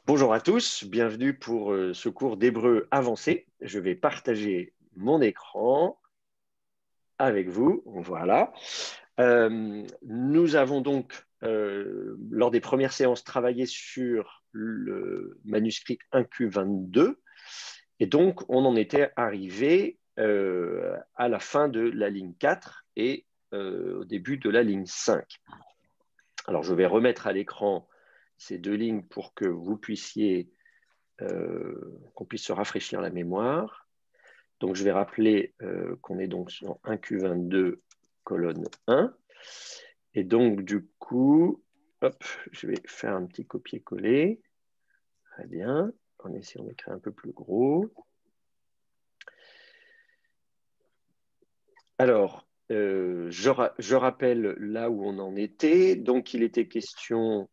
Bonjour à tous, bienvenue pour ce cours d'hébreu avancé. Je vais partager mon écran avec vous. Voilà. Nous avons donc, lors des premières séances, travaillé sur le manuscrit 1Q22 et donc on en était arrivé à la fin de la ligne 4 et au début de la ligne 5. Alors je vais remettre à l'écran ces deux lignes pour que vous puissiez qu'on puisse se rafraîchir la mémoire. Donc, je vais rappeler qu'on est donc sur 1Q22, colonne 1. Et donc, du coup, hop, je vais faire un petit copier-coller. Très bien. En essayant d'écrire un peu plus gros. Alors, je rappelle là où on en était. Donc, il était question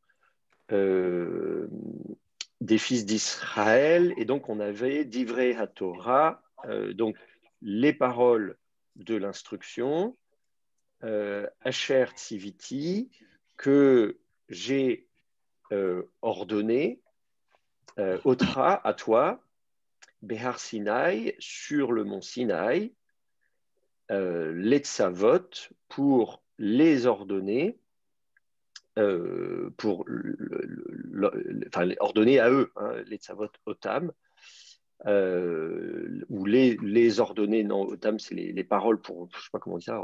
des fils d'Israël, et donc on avait Divrei HaTorah, donc les paroles de l'instruction, Asher Tziviti, que j'ai ordonné, Otra, à toi, Behar Sinai, sur le mont Sinaï, les Tzavot, pour les ordonner, pour ordonner à eux, hein, les Tzavot Otam, ou les ordonner, non, Otam, c'est les paroles pour, je ne sais pas comment dire,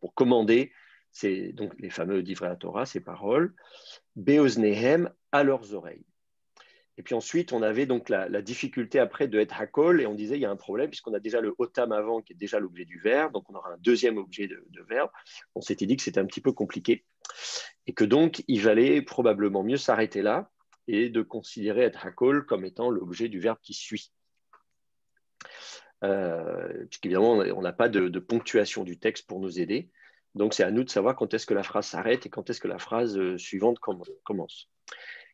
pour commander, c'est donc les fameux Divrei Torah, ces paroles, Beoznehem, à leurs oreilles. Et puis ensuite, on avait donc la difficulté après de être hakol, et on disait il y a un problème, puisqu'on a déjà le otam avant, qui est déjà l'objet du verbe, donc on aura un deuxième objet de verbe. On s'était dit que c'était un petit peu compliqué, et que donc il valait probablement mieux s'arrêter là, et de considérer être hakol comme étant l'objet du verbe qui suit. Puisqu'évidemment, on n'a pas de ponctuation du texte pour nous aider, donc c'est à nous de savoir quand est-ce que la phrase s'arrête et quand est-ce que la phrase suivante commence.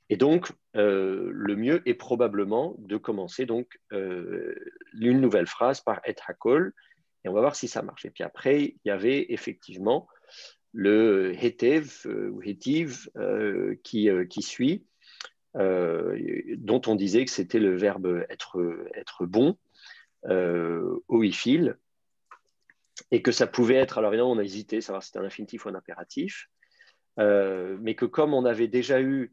Et donc, le mieux est probablement de commencer donc une nouvelle phrase par et hakol, et on va voir si ça marche. Et puis après, il y avait effectivement le hetev ou hetiv qui suit, dont on disait que c'était le verbe être bon, oifil, et que ça pouvait être, alors évidemment on a hésité, savoir si c'était un infinitif ou un impératif, mais que comme on avait déjà eu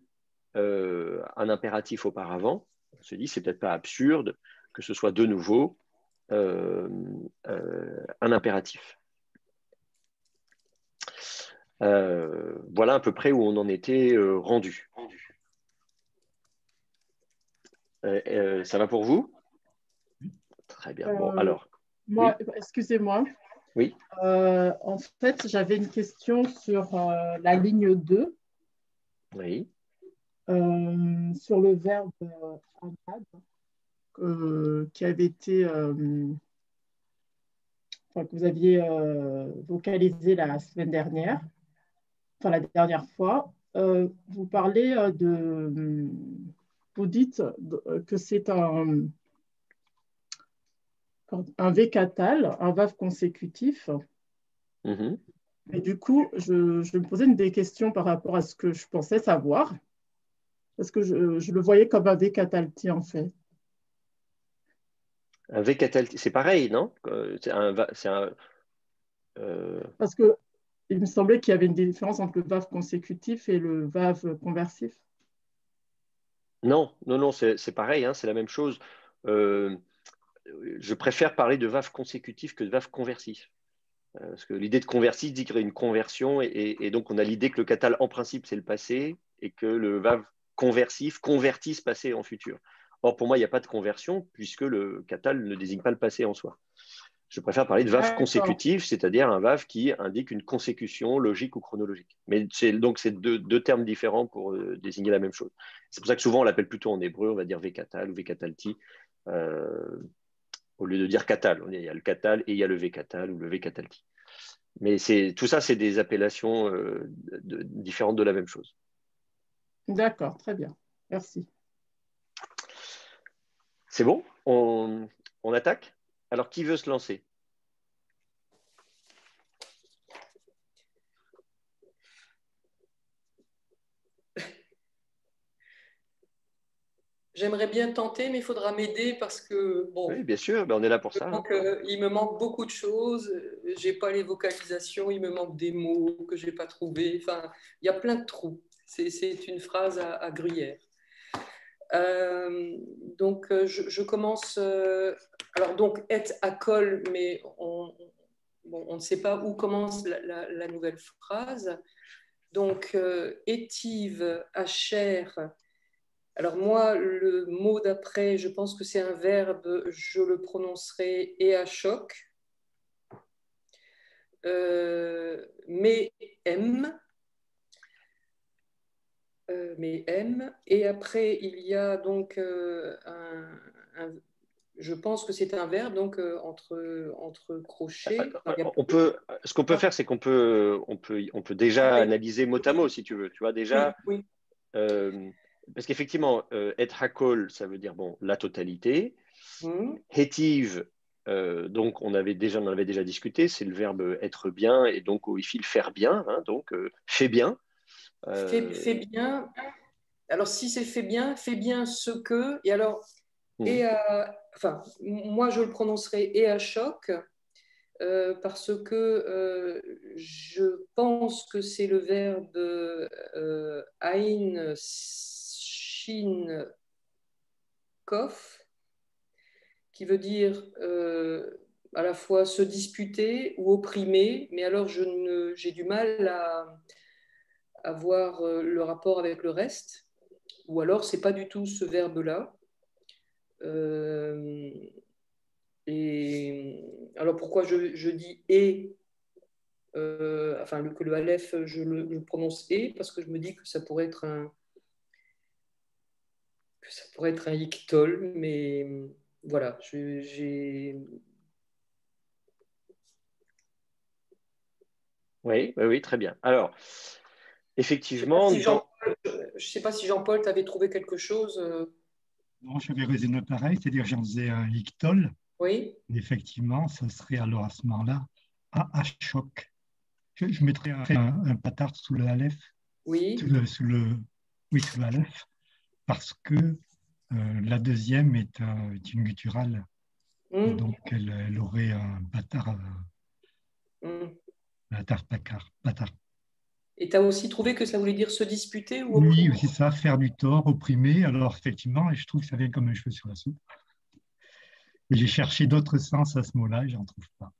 un impératif auparavant, on se dit c'est peut-être pas absurde que ce soit de nouveau un impératif. Voilà à peu près où on en était rendu. Ça va pour vous? Très bien. Bon, alors. Moi, Oui. excusez-moi. Oui. En fait, j'avais une question sur la ligne 2, Oui. sur le verbe amad, qui avait été, enfin, que vous aviez vocalisé la semaine dernière, enfin la dernière fois. Vous parlez vous dites que c'est un vécatal, un vav consécutif. Mm-hmm. Et du coup, je me posais des questions par rapport à ce que je pensais savoir, parce que je le voyais comme un vécatalti en fait. Un vécatalti, c'est pareil, non? Parce que il me semblait qu'il y avait une différence entre le vav consécutif et le vav conversif. Non, non, non, c'est pareil, hein, c'est la même chose. Euh, je préfère parler de vav consécutif que de vav conversif. Parce que l'idée de conversif dit qu'il y a une conversion, et donc on a l'idée que le katal, en principe, c'est le passé, et que le vav conversif convertit ce passé en futur. Or, pour moi, il n'y a pas de conversion, puisque le katal ne désigne pas le passé en soi. Je préfère parler de vav D'accord. consécutif, c'est-à-dire un vav qui indique une consécution logique ou chronologique. Mais donc c'est deux termes différents pour désigner la même chose. C'est pour ça que souvent on l'appelle plutôt en hébreu, on va dire vékatal ou vékatalti, au lieu de dire katal. Il y a le katal et il y a le vékatal ou le vékatalti. Mais tout ça, c'est des appellations différentes de la même chose. D'accord, très bien. Merci. C'est bon? On attaque? Alors, qui veut se lancer? J'aimerais bien tenter, mais il faudra m'aider parce que, bon, Oui, bien sûr, ben, on est là pour ça. Hein. il me manque beaucoup de choses. J'ai pas les vocalisations, il me manque des mots que j'ai pas trouvés. Enfin, il y a plein de trous. C'est une phrase à gruyère. Euh, donc, je commence. Alors, donc, et à col, mais bon, on ne sait pas où commence la nouvelle phrase. Donc, étive, à chair. Alors, moi, le mot d'après, je pense que c'est un verbe, je le prononcerai et à choc. Mais M. Mais M. Et après, il y a donc je pense que c'est un verbe, donc entre crochets. Ce qu'on peut faire, c'est on peut déjà Oui, analyser mot à mot, si tu veux. Tu vois, déjà, oui, oui. parce qu'effectivement, et hakol, ça veut dire bon, la totalité. Hétive, donc on en avait déjà discuté, c'est le verbe être bien, et donc il file faire bien, hein, donc fait bien. Fais bien. Alors, si c'est fais bien ce que. Et alors, enfin, moi, je le prononcerai et à choc. Parce que je pense que c'est le verbe ein, shin, kof, qui veut dire à la fois se disputer ou opprimer, mais alors j'ai du mal à voir le rapport avec le reste, ou alors c'est pas du tout ce verbe-là. Euh, et alors pourquoi je dis et enfin que le aleph, je le prononce et parce que je me dis que ça pourrait être un iktol, mais voilà, j'ai. Oui, oui, oui, très bien. Alors, Je sais pas effectivement, si Jean-Paul, je sais pas si Jean-Paul t'avait trouvé quelque chose. Non, j'avais raisonné pareil, c'est-à-dire j'en faisais un ictol. Oui, Effectivement, ça serait alors à ce moment-là à choc. Je mettrais un patard sous le aleph, oui. oui, sous le aleph, parce que la deuxième est une gutturale. Et Hum, donc, elle aurait un patard, hum. patard. Et tu as aussi trouvé que ça voulait dire se disputer ou Oui, opprimer? c'est ça, faire du tort, opprimer. Alors, effectivement, et je trouve que ça vient comme un cheveu sur la soupe. Et j'ai cherché d'autres sens à ce mot-là et j'en trouve pas.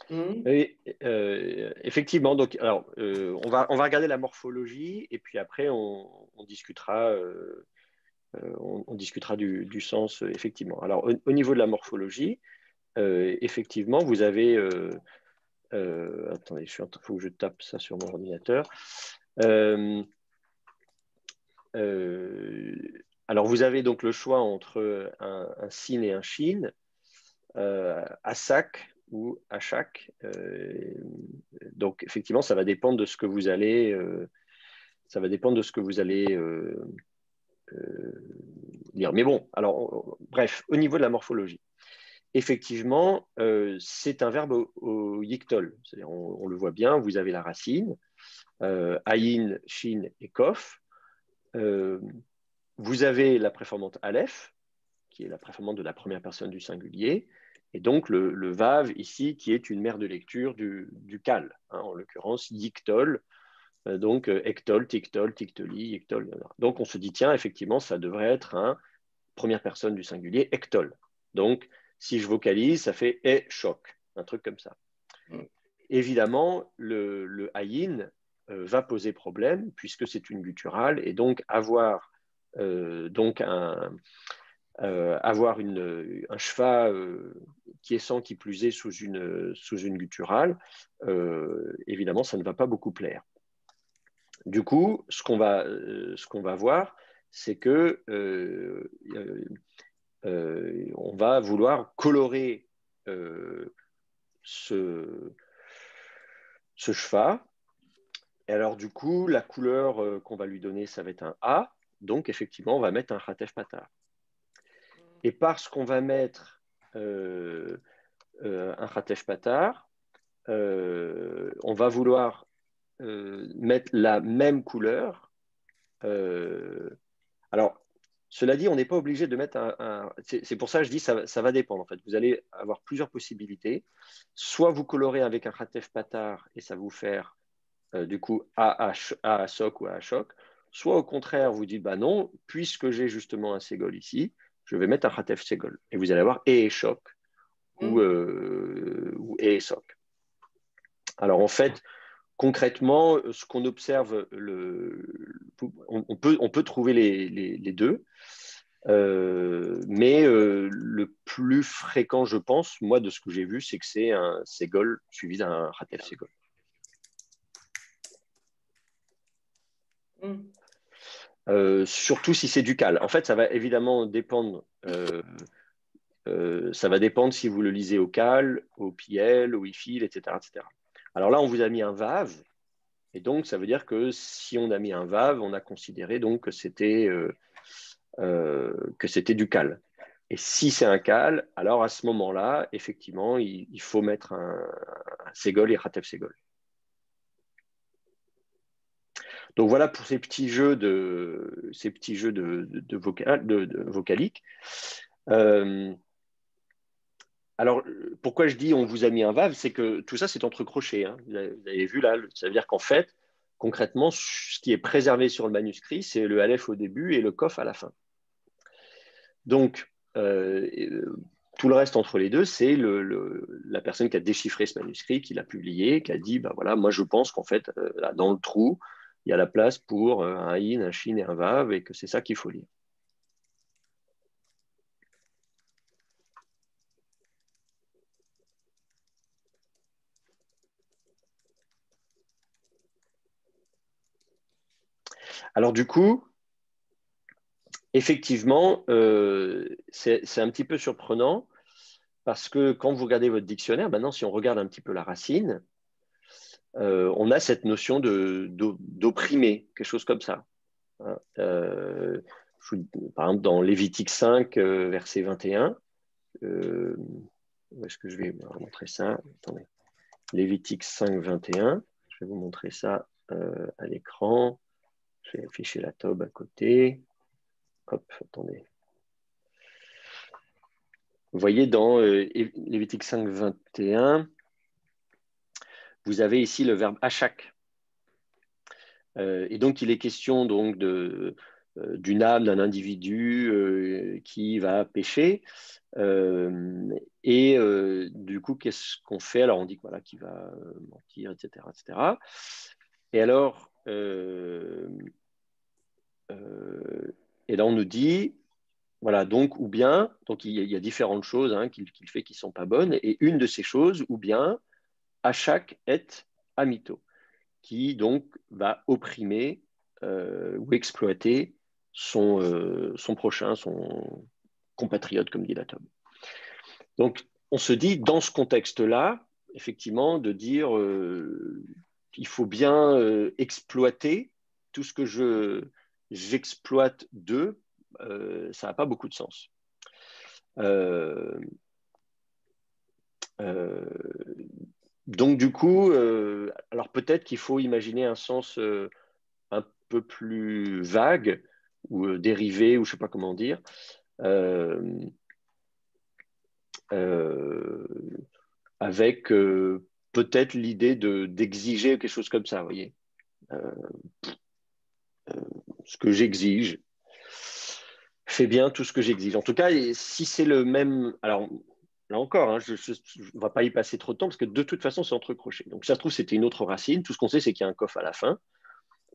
Hum. et, effectivement, donc, alors, on va regarder la morphologie et puis après on discutera, on discutera du sens, effectivement. Alors, au niveau de la morphologie, effectivement, vous avez. Attendez, il faut que je tape ça sur mon ordinateur. Alors, vous avez donc le choix entre un sin et un shin, à sac ou à chaque. Donc, effectivement, ça va dépendre de ce que vous allez, lire. Mais bon, alors, bref, au niveau de la morphologie, effectivement, c'est un verbe au yiktol. C'est-à-dire, on le voit bien, vous avez la racine, ayin, shin et kof. Vous avez la préformante aleph, qui est la préformante de la première personne du singulier, et donc le vav ici, qui est une mère de lecture du kal, hein, en l'occurrence yiktol, donc ektol, tiktol, tiktoli, yiktol. Donc on se dit, tiens, effectivement, ça devrait être un première personne du singulier, ektol. Donc si je vocalise, ça fait e choc, un truc comme ça. Évidemment, le ayin va poser problème puisque c'est une gutturale et donc avoir avoir un cheval qui est sans qui plus est sous une gutturale, évidemment, ça ne va pas beaucoup plaire. Du coup, ce qu'on va voir, c'est que on va vouloir colorer ce cheval. Et alors, du coup, la couleur qu'on va lui donner, ça va être un A. Donc, effectivement, on va mettre un Khatef Patar. Et parce qu'on va mettre un Khatef Patar, on va vouloir mettre la même couleur. Alors, Cela dit, on n'est pas obligé de mettre c'est pour ça que je dis ça va dépendre. En fait. Vous allez avoir plusieurs possibilités. Soit vous colorez avec un Hatef Patar et ça va vous faire du coup A à soc ou A à choc. Soit au contraire, vous dites, bah non, puisque j'ai justement un Ségol ici, je vais mettre un Hatef Ségol. Et vous allez avoir et choc ou et soc. Alors en fait, concrètement, ce qu'on observe, on peut trouver les deux, mais le plus fréquent, je pense, moi, de ce que j'ai vu, c'est que c'est un Ségol suivi d'un Hatef Ségol. Surtout si c'est ducal. En fait, ça va évidemment dépendre. Ça va dépendre si vous le lisez au cal, au PL, au IFIL, etc., etc. Alors là, on vous a mis un VAV. Et donc, ça veut dire que si on a mis un VAV, on a considéré donc que c'était du cal. Et si c'est un cal, alors à ce moment-là, effectivement, il faut mettre un Ségol et Hatef Ségol. Donc voilà pour ces petits jeux de vocalique. Alors, pourquoi je dis on vous a mis un VAV, c'est que tout ça, c'est entre crochets. Hein. Vous avez vu là, ça veut dire qu'en fait, concrètement, ce qui est préservé sur le manuscrit, c'est le Aleph au début et le Kof à la fin. Donc, tout le reste entre les deux, c'est la personne qui a déchiffré ce manuscrit, qui l'a publié, qui a dit, bah voilà, moi je pense qu'en fait, là, dans le trou, il y a la place pour un in, un shin et un vav, et que c'est ça qu'il faut lire. Alors du coup, effectivement, c'est un petit peu surprenant parce que quand vous regardez votre dictionnaire, maintenant, si on regarde un petit peu la racine, on a cette notion d'opprimé, quelque chose comme ça. Par exemple, dans Lévitique 5, verset 21, où est-ce que je vais vous montrer ça? Attendez. Lévitique 5, 21, je vais vous montrer ça à l'écran. Je vais afficher la tobe à côté. Hop, attendez. Vous voyez dans Lévitique 5, 21, vous avez ici le verbe achak. Et donc, il est question donc d'une âme, d'un individu qui va pécher. Du coup, qu'est-ce qu'on fait? Alors, on dit voilà, qu'il va mentir, etc., etc. Et alors, et là, on nous dit, voilà, donc, ou bien, donc il y a différentes choses hein, qu'il fait qui ne sont pas bonnes, et une de ces choses, ou bien, achak et amito, qui donc va opprimer ou exploiter son prochain, son compatriote, comme dit la Tobe. Donc, on se dit, dans ce contexte-là, effectivement, de dire il faut bien exploiter tout ce que j'exploite d'eux, ça n'a pas beaucoup de sens. Donc, du coup, alors peut-être qu'il faut imaginer un sens un peu plus vague ou dérivé, ou je ne sais pas comment dire, avec peut-être l'idée d'exiger quelque chose comme ça, vous voyez. Ce que j'exige, fais bien tout ce que j'exige. En tout cas, si c'est le même... Alors, là encore, hein, je ne vais pas y passer trop de temps parce que de toute façon, c'est entre crochets. Donc, ça se trouve, c'était une autre racine. Tout ce qu'on sait, c'est qu'il y a un coffre à la fin.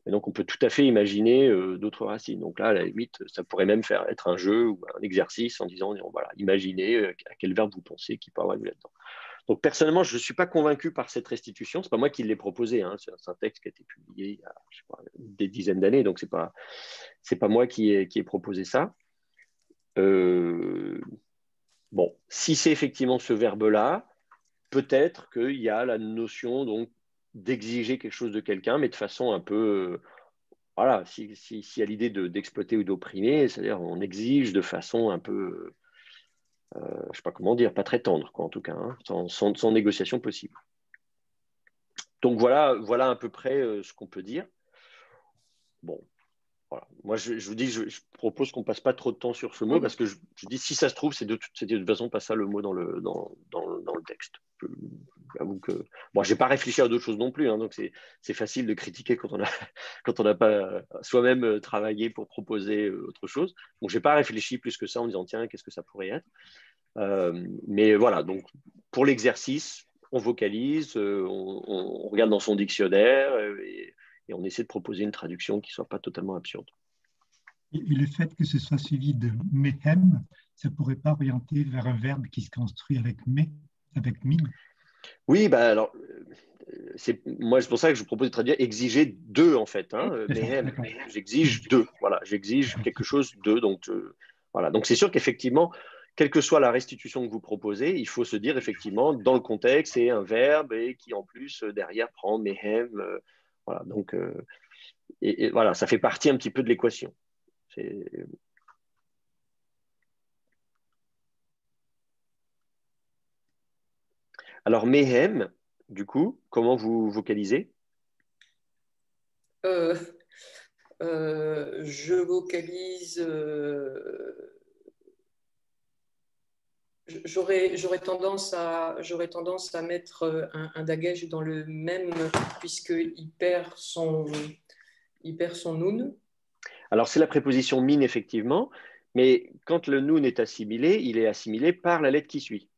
Et donc, on peut tout à fait imaginer d'autres racines. Donc là, à la limite, ça pourrait même être un jeu ou un exercice en disant, voilà, imaginez à quel verbe vous pensez qui peut avoir lieu là-dedans. Donc, personnellement, je ne suis pas convaincu par cette restitution. Ce n'est pas moi qui l'ai proposé. Hein. C'est un texte qui a été publié il y a je sais pas, des dizaines d'années. Donc, ce n'est pas moi qui ai proposé ça. Bon, si c'est effectivement ce verbe-là, peut-être qu'il y a la notion donc d'exiger quelque chose de quelqu'un, mais de façon un peu... voilà, s'il y a l'idée d'exploiter ou d'opprimer, c'est-à-dire on exige de façon un peu... je ne sais pas comment dire, pas très tendre, quoi, en tout cas, hein, sans négociation possible. Donc voilà à peu près ce qu'on peut dire. Bon, voilà. Moi, je vous dis, je propose qu'on ne passe pas trop de temps sur ce mot parce que je dis, si ça se trouve, c'est de toute façon pas ça le mot dans le texte. J'avoue que bon, je n'ai pas réfléchi à d'autres choses non plus, hein, donc c'est facile de critiquer quand on n'a pas soi-même travaillé pour proposer autre chose. Donc, je n'ai pas réfléchi plus que ça en me disant, tiens, qu'est-ce que ça pourrait être. Mais voilà, donc pour l'exercice, on vocalise, on regarde dans son dictionnaire et on essaie de proposer une traduction qui ne soit pas totalement absurde. Et le fait que ce soit suivi de mehem, ça ne pourrait pas orienter vers un verbe qui se construit avec me, avec min? Oui, bah alors, c'est pour ça que je vous propose de traduire exiger deux en fait. Hein, mehem, j'exige deux. Voilà, j'exige quelque chose de. Donc, voilà. Donc c'est sûr qu'effectivement, quelle que soit la restitution que vous proposez, il faut se dire effectivement dans le contexte, c'est un verbe et qui en plus derrière prend mehem. Voilà, donc et voilà, ça fait partie un petit peu de l'équation. Alors, mehem, du coup, comment vous vocalisez? Je vocalise. J'aurais tendance à mettre un dagesh dans le même, puisqu'il perd son noun. Alors, c'est la préposition min, effectivement, mais quand le noun est assimilé, il est assimilé par la lettre qui suit.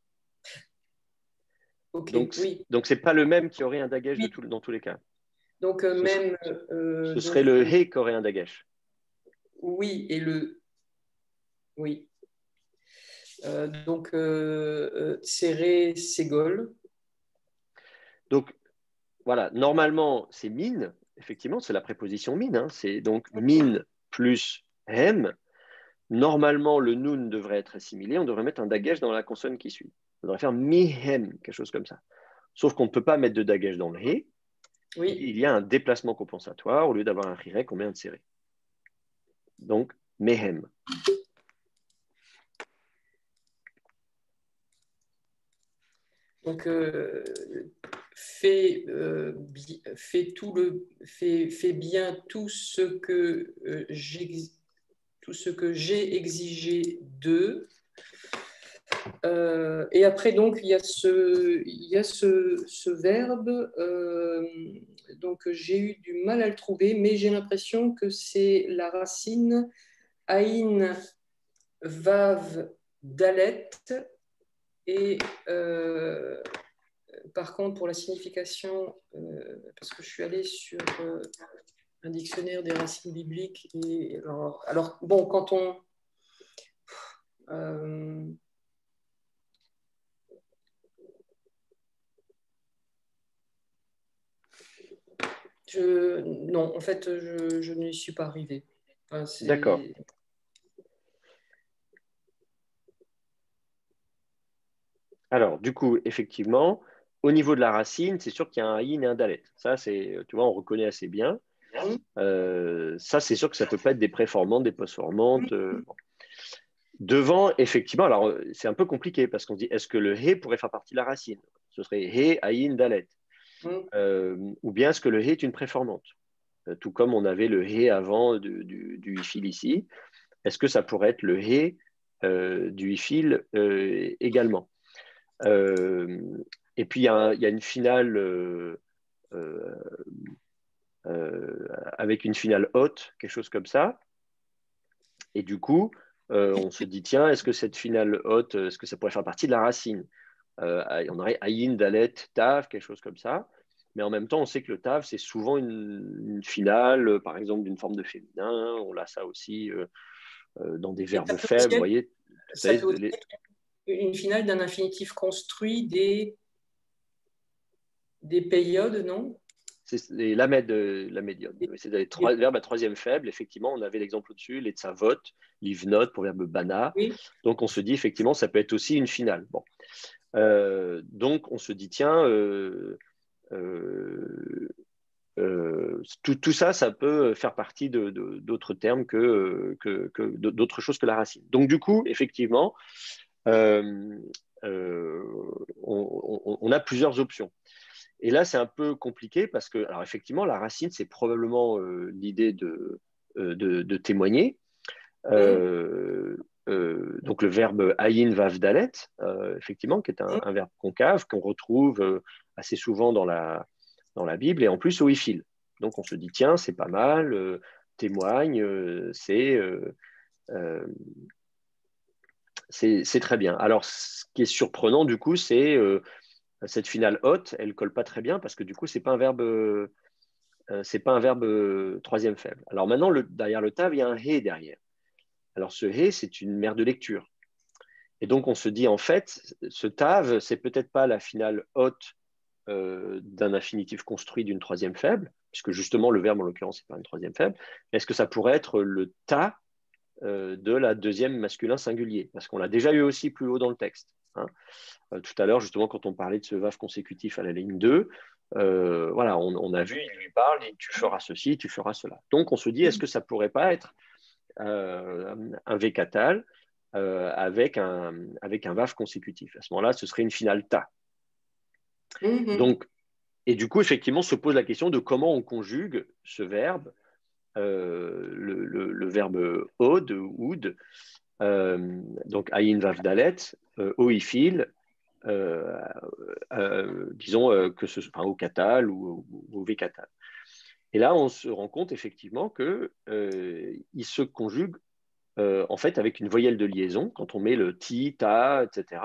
Okay, donc c'est pas le même qui aurait un dagesh oui. Dans tous les cas. Donc, ce serait le he qui aurait un dagesh. Oui, et le. Oui. Donc, serré, ségol. Donc, voilà, normalement, c'est min, effectivement, c'est la préposition min. Hein, c'est donc min plus hem. Normalement, le noun devrait être assimilé, on devrait mettre un dagesh dans la consonne qui suit. On devrait faire mihem, quelque chose comme ça. Sauf qu'on ne peut pas mettre de dagesh dans le he. Oui. Il y a un déplacement compensatoire. Au lieu d'avoir un rirek, on met un serré. Donc, mehem. Donc, fais bien tout ce que j'ai exigé d'eux. Et après, donc, il y a ce verbe. Donc, j'ai eu du mal à le trouver, mais j'ai l'impression que c'est la racine aïn, vav, dalet. Et par contre, pour la signification, parce que je suis allée sur un dictionnaire des racines bibliques, et alors bon, quand on... non, en fait, je n'y suis pas arrivée. Enfin, d'accord. Alors, du coup, effectivement, au niveau de la racine, c'est sûr qu'il y a un aïn et un dalet. Ça, tu vois, on reconnaît assez bien. Ça, c'est sûr que ça ne peut pas être des préformantes, des postformantes. Bon. Devant, effectivement, alors c'est un peu compliqué parce qu'on se dit, est-ce que le he pourrait faire partie de la racine? Ce serait he, aïn, dalet. Ou bien est-ce que le he est une préformante? Tout comme on avait le he avant du ifil ici. Est-ce que ça pourrait être le he du ifil également? Et puis, il y a une finale avec une finale haute, quelque chose comme ça. Et du coup, on se dit, tiens, est-ce que cette finale haute, est-ce que ça pourrait faire partie de la racine? On aurait aïn, dalet, tav, quelque chose comme ça. Mais en même temps, on sait que le tav, c'est souvent une finale, par exemple, d'une forme de féminin. On a ça aussi dans des verbes faibles. Vous voyez, ça peut aussi être une finale d'un infinitif construit des périodes, non? C'est la médiane. C'est des verbes à troisième faible. Effectivement, on avait l'exemple au-dessus, les tsavot, livnot pour verbe bana. Oui. Donc, on se dit, effectivement, ça peut être aussi une finale. Bon. Donc, on se dit, tiens, tout ça, ça peut faire partie d'autres termes d'autres choses que la racine. Donc, du coup, effectivement, on a plusieurs options. Et là, c'est un peu compliqué parce que, alors effectivement, la racine, c'est probablement l'idée de témoigner. Donc le verbe ayin vav dalet, effectivement, qui est un verbe concave qu'on retrouve assez souvent dans la Bible, et en plus au ifil. Donc on se dit, tiens, c'est pas mal, témoigne, c'est très bien. Alors ce qui est surprenant du coup, c'est cette finale hot, elle ne colle pas très bien parce que du coup, c'est pas un verbe troisième faible. Alors maintenant, derrière le tav, il y a un he derrière. Alors ce he, c'est une mère de lecture. Et donc on se dit, en fait, ce tav, c'est peut-être pas la finale haute d'un infinitif construit d'une troisième faible, puisque justement le verbe en l'occurrence, c'est pas une troisième faible. Est-ce que ça pourrait être le ta de la deuxième masculin singulier? Parce qu'on l'a déjà eu aussi plus haut dans le texte. Hein. Tout à l'heure, justement, quand on parlait de ce vav consécutif à la ligne 2, voilà, on a vu, il lui parle, et tu feras ceci, tu feras cela. Donc on se dit, est-ce que ça pourrait pas être un vécatal avec un vav consécutif? À ce moment-là, ce serait une finale ta. Donc, et du coup, effectivement, se pose la question de comment on conjugue ce verbe, le verbe od, oud, donc ayin vav dalet, oifil, disons que au katal ou au vékatal. Et là, on se rend compte effectivement qu'il se conjugue en fait avec une voyelle de liaison. Quand on met le ti, ta, etc.,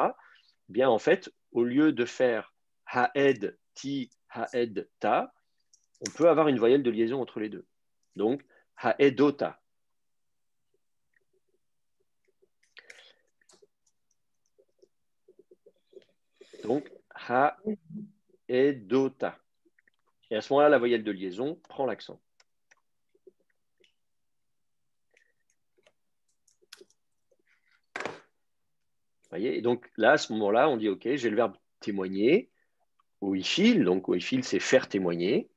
bien en fait, au lieu de faire haed, ti, haed, ta, on peut avoir une voyelle de liaison entre les deux. Donc, haedota. Donc, haedota. Et à ce moment-là, la voyelle de liaison prend l'accent. Vous voyez? Et donc là, à ce moment-là, on dit, OK, j'ai le verbe témoigner, oifil, donc oifil, c'est faire témoigner,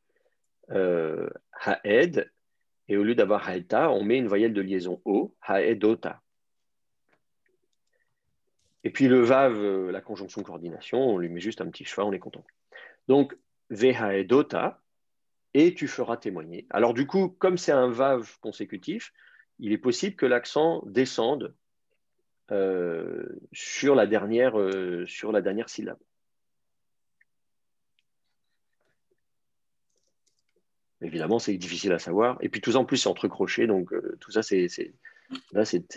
haed, et au lieu d'avoir haeta, on met une voyelle de liaison o, haedota. Et puis le vav, la conjonction coordination, on lui met juste un petit schwa, on est content. Donc, vehaedota, et tu feras témoigner. Alors du coup, comme c'est un vav consécutif, il est possible que l'accent descende sur la dernière syllabe. Évidemment, c'est difficile à savoir. Et puis tout ça, en plus, c'est entre crochets, donc tout ça, c'est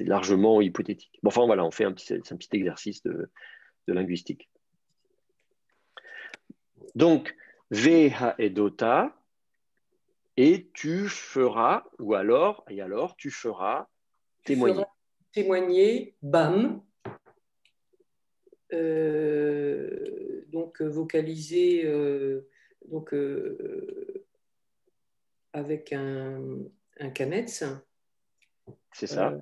largement hypothétique. Bon, enfin, voilà, on fait un petit exercice de linguistique. Donc, veha edota, et tu feras, et alors, tu feras témoigner. Tu feras témoigner, bam. Donc, vocaliser avec un kanetz. C'est ça.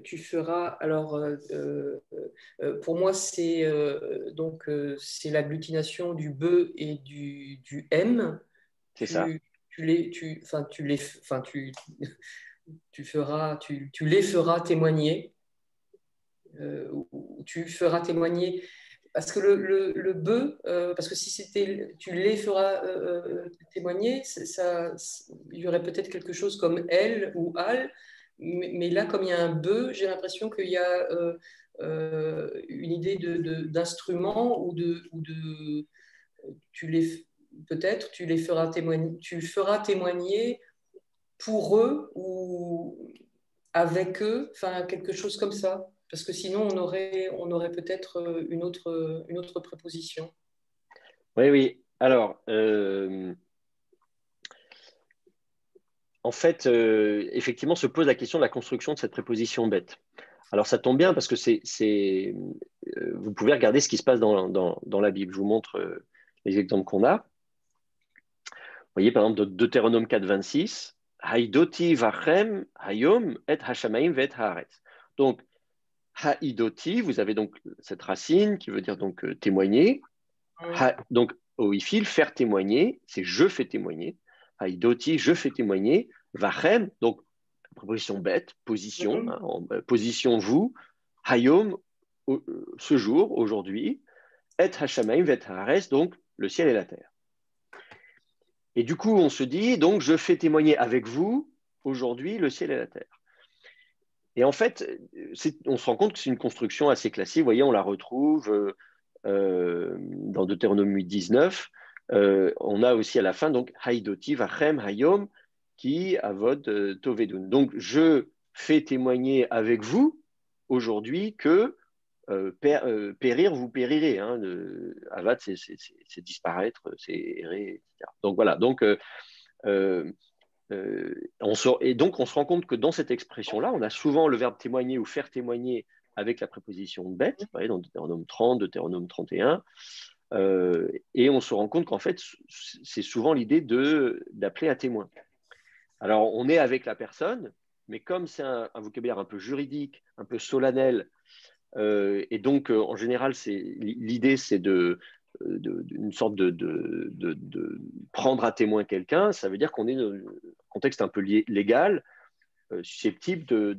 Tu feras, alors pour moi c'est c'est l'agglutination du be et du m. C'est ça. Tu les feras témoigner. Tu feras témoigner. Parce que le be, parce que si c'était tu les feras témoigner, il y aurait peut-être quelque chose comme elle ou al, mais là, comme il y a un be, j'ai l'impression qu'il y a une idée d'instrument ou de peut-être tu les feras témoigner, tu feras témoigner pour eux ou avec eux, enfin quelque chose comme ça. Parce que sinon, on aurait peut-être une autre préposition. Oui, oui. Alors, en fait, effectivement, se pose la question de la construction de cette préposition bête. Alors, ça tombe bien parce que vous pouvez regarder ce qui se passe dans la Bible. Je vous montre les exemples qu'on a. Vous voyez, par exemple, Deutéronome 4, 26, Haïdoti vachem hayom et hashamaim vet haaretz. Donc, Haïdoti, vous avez donc cette racine qui veut dire donc témoigner. Donc, oifil, faire témoigner, c'est je fais témoigner. Haïdoti, je fais témoigner. Vachem, donc proposition bête, position, position vous. Hayom, ce jour, aujourd'hui. Et hashamaim vet haaretz, donc le ciel et la terre. Et du coup, on se dit, donc je fais témoigner avec vous aujourd'hui le ciel et la terre. Et en fait, on se rend compte que c'est une construction assez classique. Vous voyez, on la retrouve dans Deutéronome 8:19. On a aussi à la fin, donc, Haïdoti, Vachem, Hayom, qui avod Tovedun. Donc, je fais témoigner avec vous aujourd'hui que périr, vous périrez. Hein. Avad, c'est disparaître, c'est errer, etc. Donc, voilà. Donc, et donc, on se rend compte que dans cette expression-là, on a souvent le verbe témoigner ou faire témoigner avec la préposition bête, dans Deutéronome 30, Deutéronome 31. Et on se rend compte qu'en fait, c'est souvent l'idée d'appeler à témoin. Alors, on est avec la personne, mais comme c'est un vocabulaire un peu juridique, un peu solennel, et donc, en général, l'idée, c'est d'une sorte de prendre à témoin quelqu'un. Ça veut dire qu'on est dans un contexte un peu légal, susceptible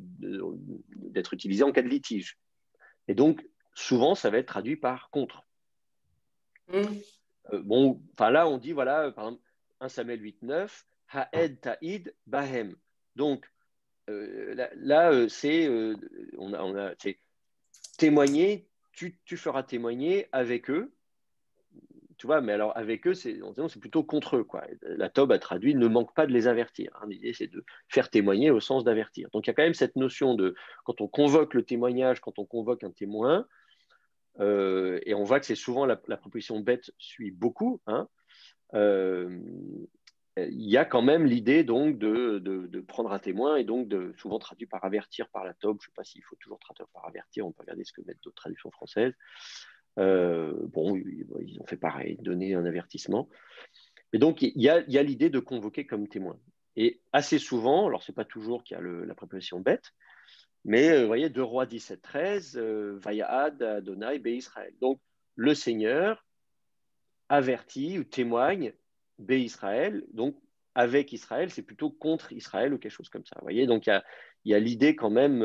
d'être utilisé en cas de litige. Et donc, souvent, ça va être traduit par contre. Bon, là, on dit, voilà, par exemple, 1 Samuel 8:9, Ha'ed ta'id bahem. Donc, là, c'est témoigner, tu feras témoigner avec eux. Tu vois, mais alors avec eux, c'est plutôt contre eux, quoi. La Tob a traduit ne manque pas de les avertir. Hein. L'idée, c'est de faire témoigner au sens d'avertir. Donc il y a quand même cette notion de quand on convoque le témoignage, quand on convoque un témoin, et on voit que c'est souvent la proposition bête suit beaucoup. Hein, il y a quand même l'idée donc de prendre un témoin et donc souvent traduit par avertir par la Tob. Je ne sais pas s'il faut toujours traduire par avertir. On peut regarder ce que mettent d'autres traductions françaises. Bon, ils ont fait pareil, donner un avertissement. Et donc, il y a l'idée de convoquer comme témoin. Et assez souvent, alors ce n'est pas toujours qu'il y a la préposition bête, mais vous voyez, 2 Rois 17:13, Vayaad, Adonai, Bé Israël. Donc, le Seigneur avertit ou témoigne Bé Israël. Donc, avec Israël, c'est plutôt contre Israël ou quelque chose comme ça. Vous voyez, donc il y a l'idée quand même.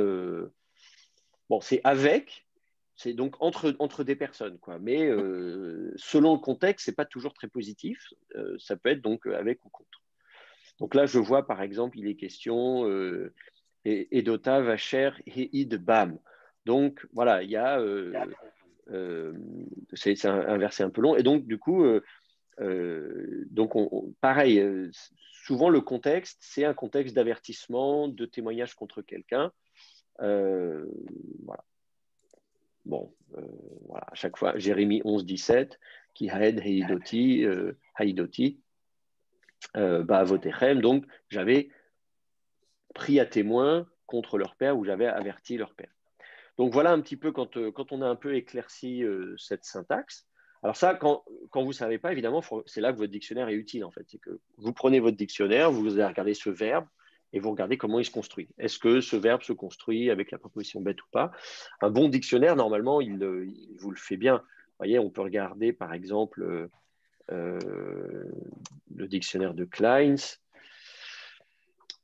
Bon, c'est avec. C'est donc entre des personnes, quoi. Mais selon le contexte, ce n'est pas toujours très positif. Ça peut être donc avec ou contre. Donc là, je vois, par exemple, il est question Edota, Vacher, Heid, Bam. Donc, voilà, il y a... c'est un verset un peu long. Et donc, du coup, pareil, souvent le contexte, c'est un contexte d'avertissement, de témoignage contre quelqu'un. Voilà. Bon, voilà, à chaque fois, Jérémie 11:17, qui haed haïdoti, ba'avotechem. Donc, j'avais pris à témoin contre leur père ou j'avais averti leur père. Donc, voilà un petit peu quand on a un peu éclairci cette syntaxe. Alors ça, quand vous ne savez pas, évidemment, c'est là que votre dictionnaire est utile, en fait. C'est que vous prenez votre dictionnaire, vous allez regarder ce verbe, et vous regardez comment il se construit. Est-ce que ce verbe se construit avec la préposition bête ou pas? Un bon dictionnaire, normalement, il vous le fait bien. Vous voyez, on peut regarder, par exemple, le dictionnaire de Kleins.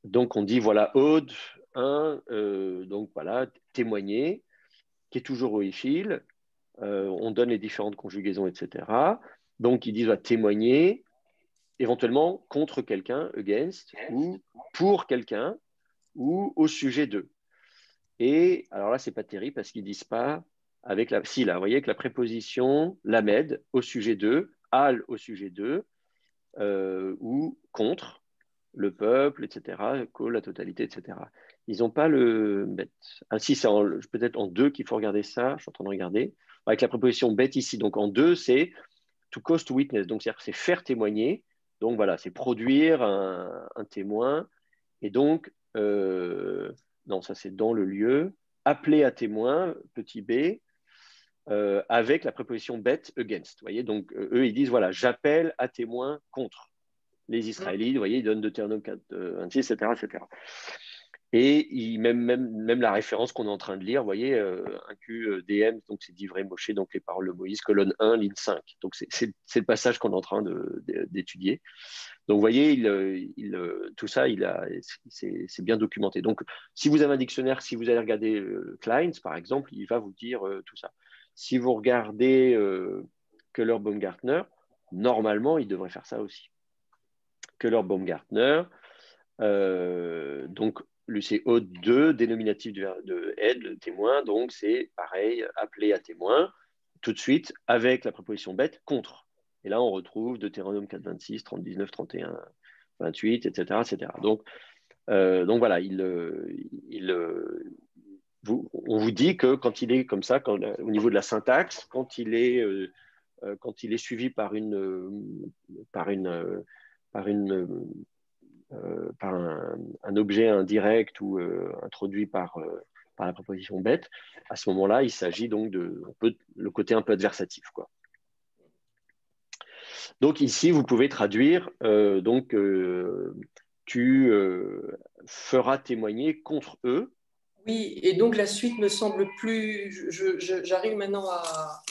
Donc, on dit, voilà, Aude, donc voilà, témoigner, qui est toujours au fil. On donne les différentes conjugaisons, etc. Donc, ils disent, voilà, témoigner, éventuellement contre quelqu'un, against, ou pour quelqu'un, ou au sujet d'eux. Et alors là, ce n'est pas terrible parce qu'ils ne disent pas avec la. Si, là, vous voyez, avec la préposition lamed au sujet d'eux, al au sujet d'eux, ou contre le peuple, etc., la totalité, etc. Ils n'ont pas le bête. Ah, si, c'est peut-être en deux qu'il faut regarder ça. Je suis en train de regarder. Avec la préposition bête ici, donc en deux, c'est to cause to witness. Donc, c'est faire témoigner. Donc, voilà, c'est produire un témoin. Et donc, non, ça c'est dans le lieu, appeler à témoin, petit b, avec la préposition bet, against. Vous voyez, donc eux, ils disent, voilà, j'appelle à témoin contre les Israélites. Vous voyez, ils donnent Deutéronome 4, 26, etc., etc. Et même la référence qu'on est en train de lire, vous voyez, un QDM, donc c'est d'Ivré Moshe, donc les paroles de Moïse, colonne 1, ligne 5. Donc c'est le passage qu'on est en train d'étudier. Donc vous voyez, tout ça, c'est bien documenté. Donc si vous avez un dictionnaire, si vous allez regarder Kleins, par exemple, il va vous dire tout ça. Si vous regardez Keller-Baumgartner, normalement, il devrait faire ça aussi. Keller-Baumgartner, Donc, l'UCO2, dénominatif de aide, le témoin, donc c'est pareil, appelé à témoin, tout de suite, avec la préposition bête, contre. Et là, on retrouve Deutéronome 4, 26, 30, 19, 31, 28, etc. etc. Donc voilà, on vous dit que quand il est comme ça, au niveau de la syntaxe, quand il est suivi par un objet indirect ou introduit par la préposition bête, à ce moment-là, il s'agit donc le côté un peu adversatif, quoi. Donc ici, vous pouvez traduire tu feras témoigner contre eux. Oui, et donc la suite me semble plus. J'arrive maintenant à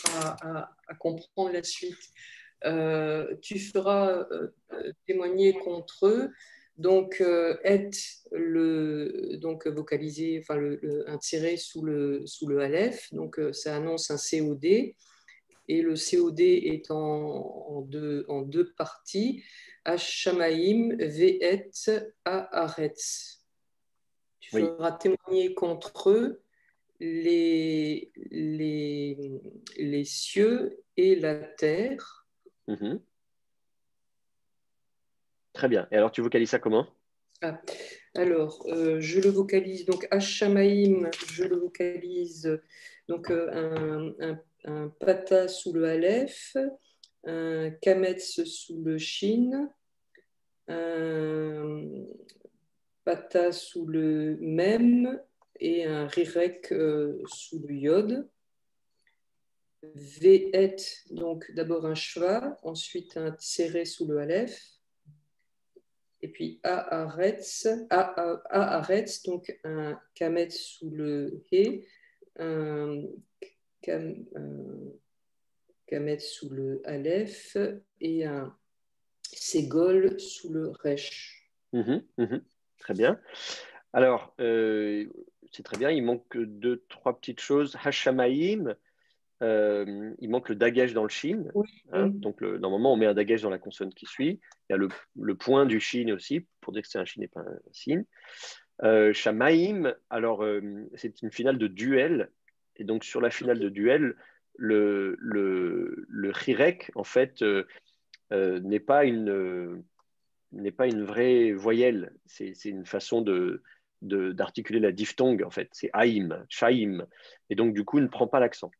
comprendre la suite. Tu feras témoigner contre eux. Donc, donc vocalisé, enfin un tiré sous le Aleph. Donc, ça annonce un COD. Et le COD est en deux parties. Hashamaim, Ve'et, Haaretz. Tu feras témoigner contre eux les cieux et la terre. Mm-hmm. Très bien. Et alors, tu vocalises ça comment? Alors, je le vocalise, donc Hashamaim, je le vocalise, donc un pata sous le Aleph, un kametz sous le shin, un pata sous le mem et un rirek sous le yod. Ve'et, donc d'abord un shva, ensuite un tséré sous le Aleph. Et puis Haaretz, donc un kamet sous le He, un kamet sous le Aleph et un ségol sous le Resh. Très bien. Alors, c'est très bien, il manque 2-3 petites choses. Hashamaim, il manque le dagage dans le shin. Oui. Donc, normalement, on met un dagage dans la consonne qui suit. Il y a le point du shin aussi, pour dire que c'est un shin et pas un sin. Shamaim, alors, c'est une finale de duel. Et donc, sur la finale de duel, le chirek, en fait, n'est pas une vraie voyelle. C'est une façon d'articuler la diphtongue, en fait. C'est aïm, shaim. Et donc, du coup, il ne prend pas l'accent,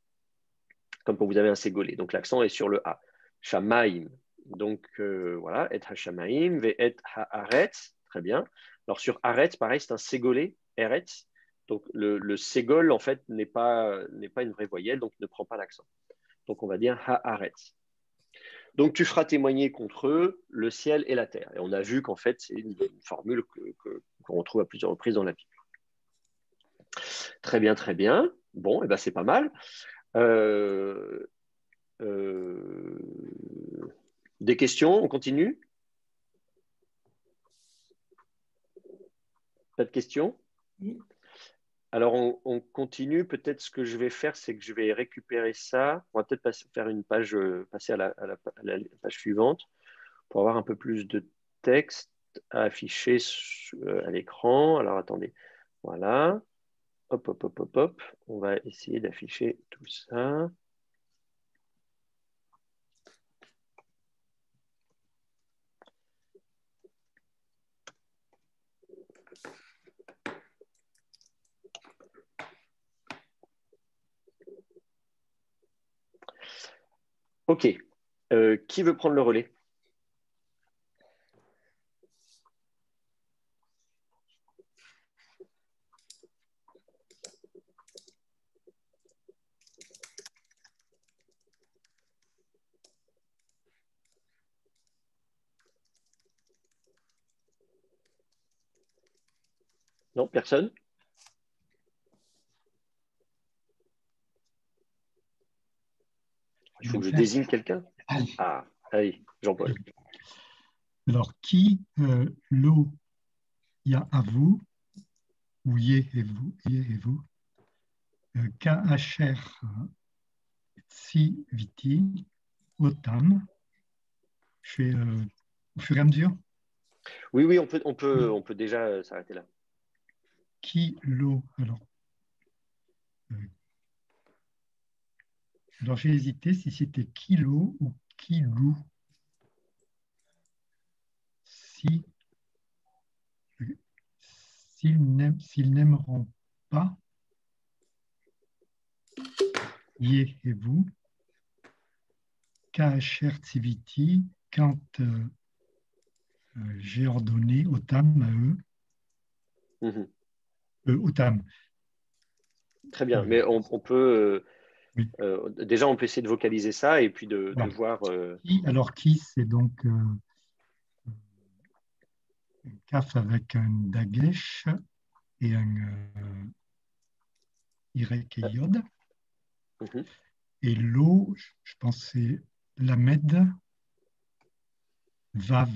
comme quand vous avez un ségolé. Donc, l'accent est sur le A. Shamaim. Donc, voilà. Et hashamaim, ve et haaretz. Très bien. Alors, sur aretz, pareil, c'est un ségolé, eretz. Donc, le ségol, en fait, n'est pas une vraie voyelle, donc il ne prend pas l'accent. Donc, on va dire haaretz. Donc, tu feras témoigner contre eux le ciel et la terre. Et on a vu qu'en fait, c'est une formule qu'on retrouve à plusieurs reprises dans la Bible. Très bien, très bien. Bon, et ben, c'est pas mal. Des questions? On continue? Pas de questions? Oui. Alors, on continue. Peut-être ce que je vais faire, c'est que je vais récupérer ça. On va peut-être passer à la page suivante pour avoir un peu plus de texte à afficher à l'écran. Alors, attendez. Voilà. Hop, hop, hop, hop, hop. On va essayer d'afficher tout ça. OK. Qui veut prendre le relais? Non, personne? Il faut que je désigne quelqu'un. Ah, allez, Jean-Paul. Alors, qui, l'eau, il y a à vous, ou yé et vous, Ka'acher, si viti, otam, je fais au fur et à mesure. Oui, oui, on peut déjà s'arrêter là. Kilo. Alors j'ai hésité si c'était kilo ou kilou. Si, s'ils n'aimeront pas, yé et vous, KHR Tiviti, quand j'ai ordonné au TAM à eux, au TAM. Très bien, mais on peut Oui. déjà on peut essayer de vocaliser ça et puis de voir. Alors qui, c'est donc un kaf avec un dagesh et un Y et yod. Et l'eau, je pense c'est lamed, vav,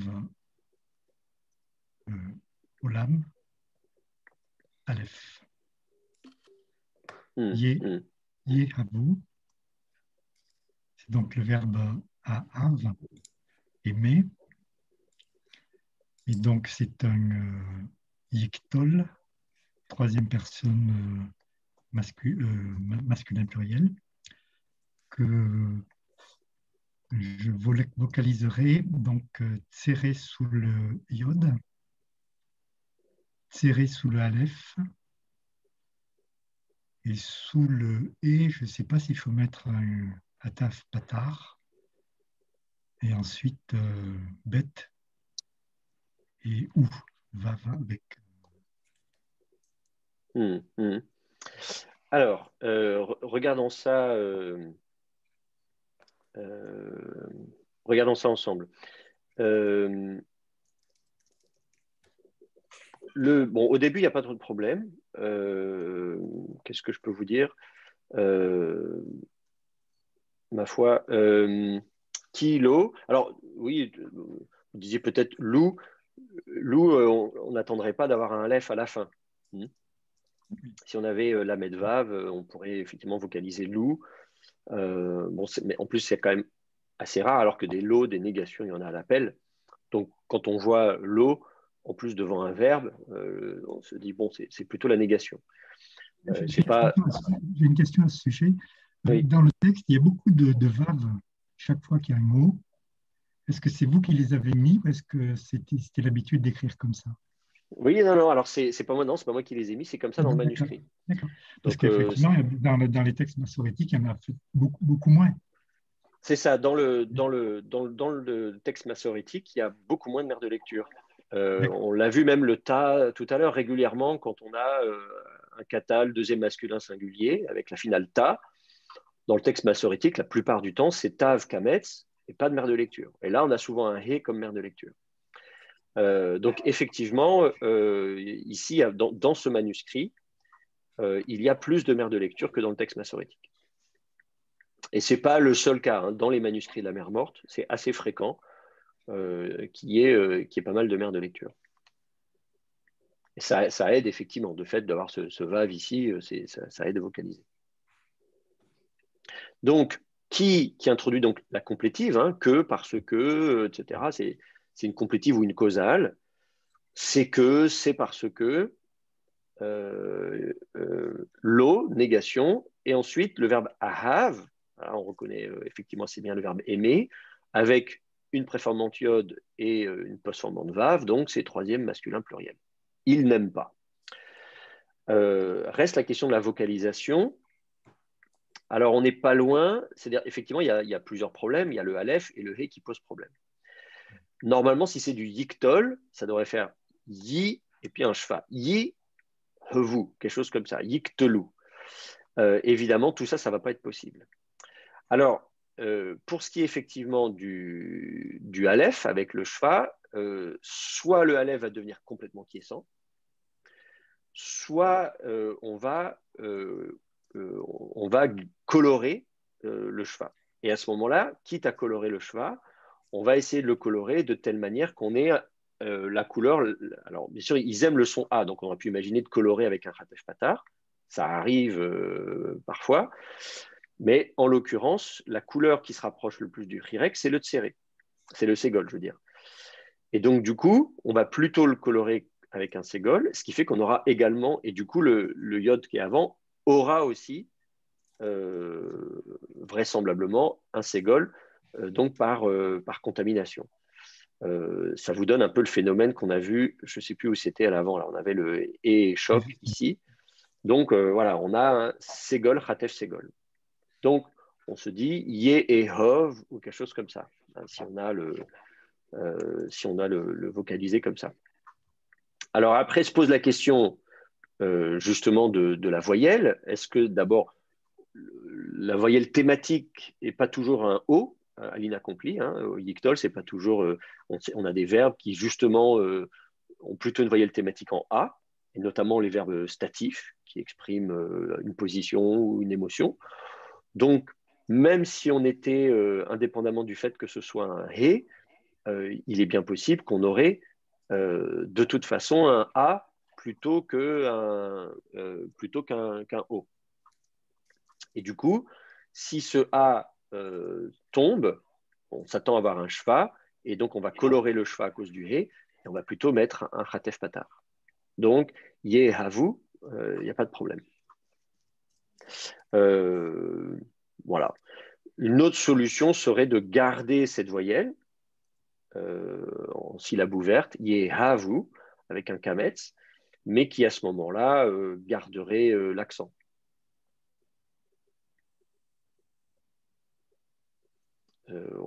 olam, aleph. Yé à vous. C'est donc le verbe av, aimer. Et donc c'est un yiktol, troisième personne masculin pluriel, que je vocaliserai donc tséré sous le yod, tséré sous le aleph, et sous le et, je ne sais pas s'il faut mettre un ataf patar, et ensuite bet et ou, va avec. Alors, regardons ça ensemble. Au début, il n'y a pas trop de problème. Qu'est-ce que je peux vous dire? Ma foi, kilo. Alors, oui, vous disiez peut-être loup. Loup, on n'attendrait pas d'avoir un aleph à la fin. Si on avait la medvav, on pourrait effectivement vocaliser loup. Mais en plus, c'est quand même assez rare, alors que des lots, des négations, il y en a à l'appel. Donc, quand on voit l'eau, en plus devant un verbe, on se dit, bon, c'est plutôt la négation. J'ai une question à ce sujet. Oui. Dans le texte, il y a beaucoup de vaves chaque fois qu'il y a un mot. Est-ce que c'est vous qui les avez mis ou est-ce que c'était l'habitude d'écrire comme ça? Oui, non, alors c'est pas moi, non, c'est pas moi qui les ai mis, c'est comme ça dans le manuscrit. D'accord. Parce qu'effectivement, dans les textes massorétiques, il y en a beaucoup moins. C'est ça, dans le texte massorétique, il y a beaucoup moins de mères de lecture. On l'a vu même le ta tout à l'heure régulièrement quand on a un katal, deuxième masculin singulier, avec la finale ta. Dans le texte massorétique, la plupart du temps, c'est tav kametz et pas de mère de lecture. Et là, on a souvent un he comme mère de lecture. Donc, effectivement, ici, dans ce manuscrit, il y a plus de mères de lecture que dans le texte massorétique. Et ce n'est pas le seul cas. Hein. Dans les manuscrits de la mer morte, c'est assez fréquent qu'il y ait pas mal de mères de lecture. Et ça aide effectivement, de fait d'avoir ce vav ici, ça aide à vocaliser. Donc, qui introduit donc la complétive, hein, que, parce que, etc. C'est une complétive ou une causale. C'est que, c'est parce que, l'eau, négation, et ensuite le verbe ahav, on reconnaît effectivement c'est bien le verbe aimer, avec une préformante iode et une postformante vav, donc c'est troisième masculin pluriel. Il n'aime pas. Reste la question de la vocalisation. Alors on n'est pas loin, c'est-à-dire effectivement il y a plusieurs problèmes, il y a le aleph et le he qui posent problème. Normalement si c'est du yiktol, ça devrait faire yi et puis un shva. Yi, hevu, quelque chose comme ça, yiktelu. Évidemment, tout ça, ça ne va pas être possible. Alors, pour ce qui est effectivement du aleph avec le shva, soit le aleph va devenir complètement quiescent, soit on va colorer le shva. Et à ce moment-là, quitte à colorer le shva, on va essayer de le colorer de telle manière qu'on ait la couleur. Alors, bien sûr, ils aiment le son A, donc on aurait pu imaginer de colorer avec un khatef patar. Ça arrive parfois. Mais en l'occurrence, la couleur qui se rapproche le plus du chirek, c'est le tséré. C'est le ségol, je veux dire. Et donc, du coup, on va plutôt le colorer avec un ségol, ce qui fait qu'on aura également, et du coup, le iode qui est avant aura aussi vraisemblablement un ségol, donc par contamination. Ça vous donne un peu le phénomène qu'on a vu, je ne sais plus où c'était à l'avant, là on avait le et choc ici. Donc voilà, on a un ségol, ratef ségol. Donc on se dit yé et hov ou quelque chose comme ça, hein, si on a le vocalisé comme ça. Alors après se pose la question justement de la voyelle. Est-ce que d'abord la voyelle thématique n'est pas toujours un O à l'inaccompli, hein, au yictol, c'est pas toujours. On a des verbes qui justement ont plutôt une voyelle thématique en A, et notamment les verbes statifs qui expriment une position ou une émotion. Donc, même si on était indépendamment du fait que ce soit un He, il est bien possible qu'on aurait de toute façon un A plutôt qu'un O. Et du coup, si ce A tombe, on s'attend à avoir un shva, et donc on va colorer le shva à cause du He, et on va plutôt mettre un chatef patar. Donc, Ye havu, il n'y a pas de problème. Voilà. Une autre solution serait de garder cette voyelle en syllabe ouverte, Ye havu, avec un kametz, mais qui à ce moment-là garderait l'accent.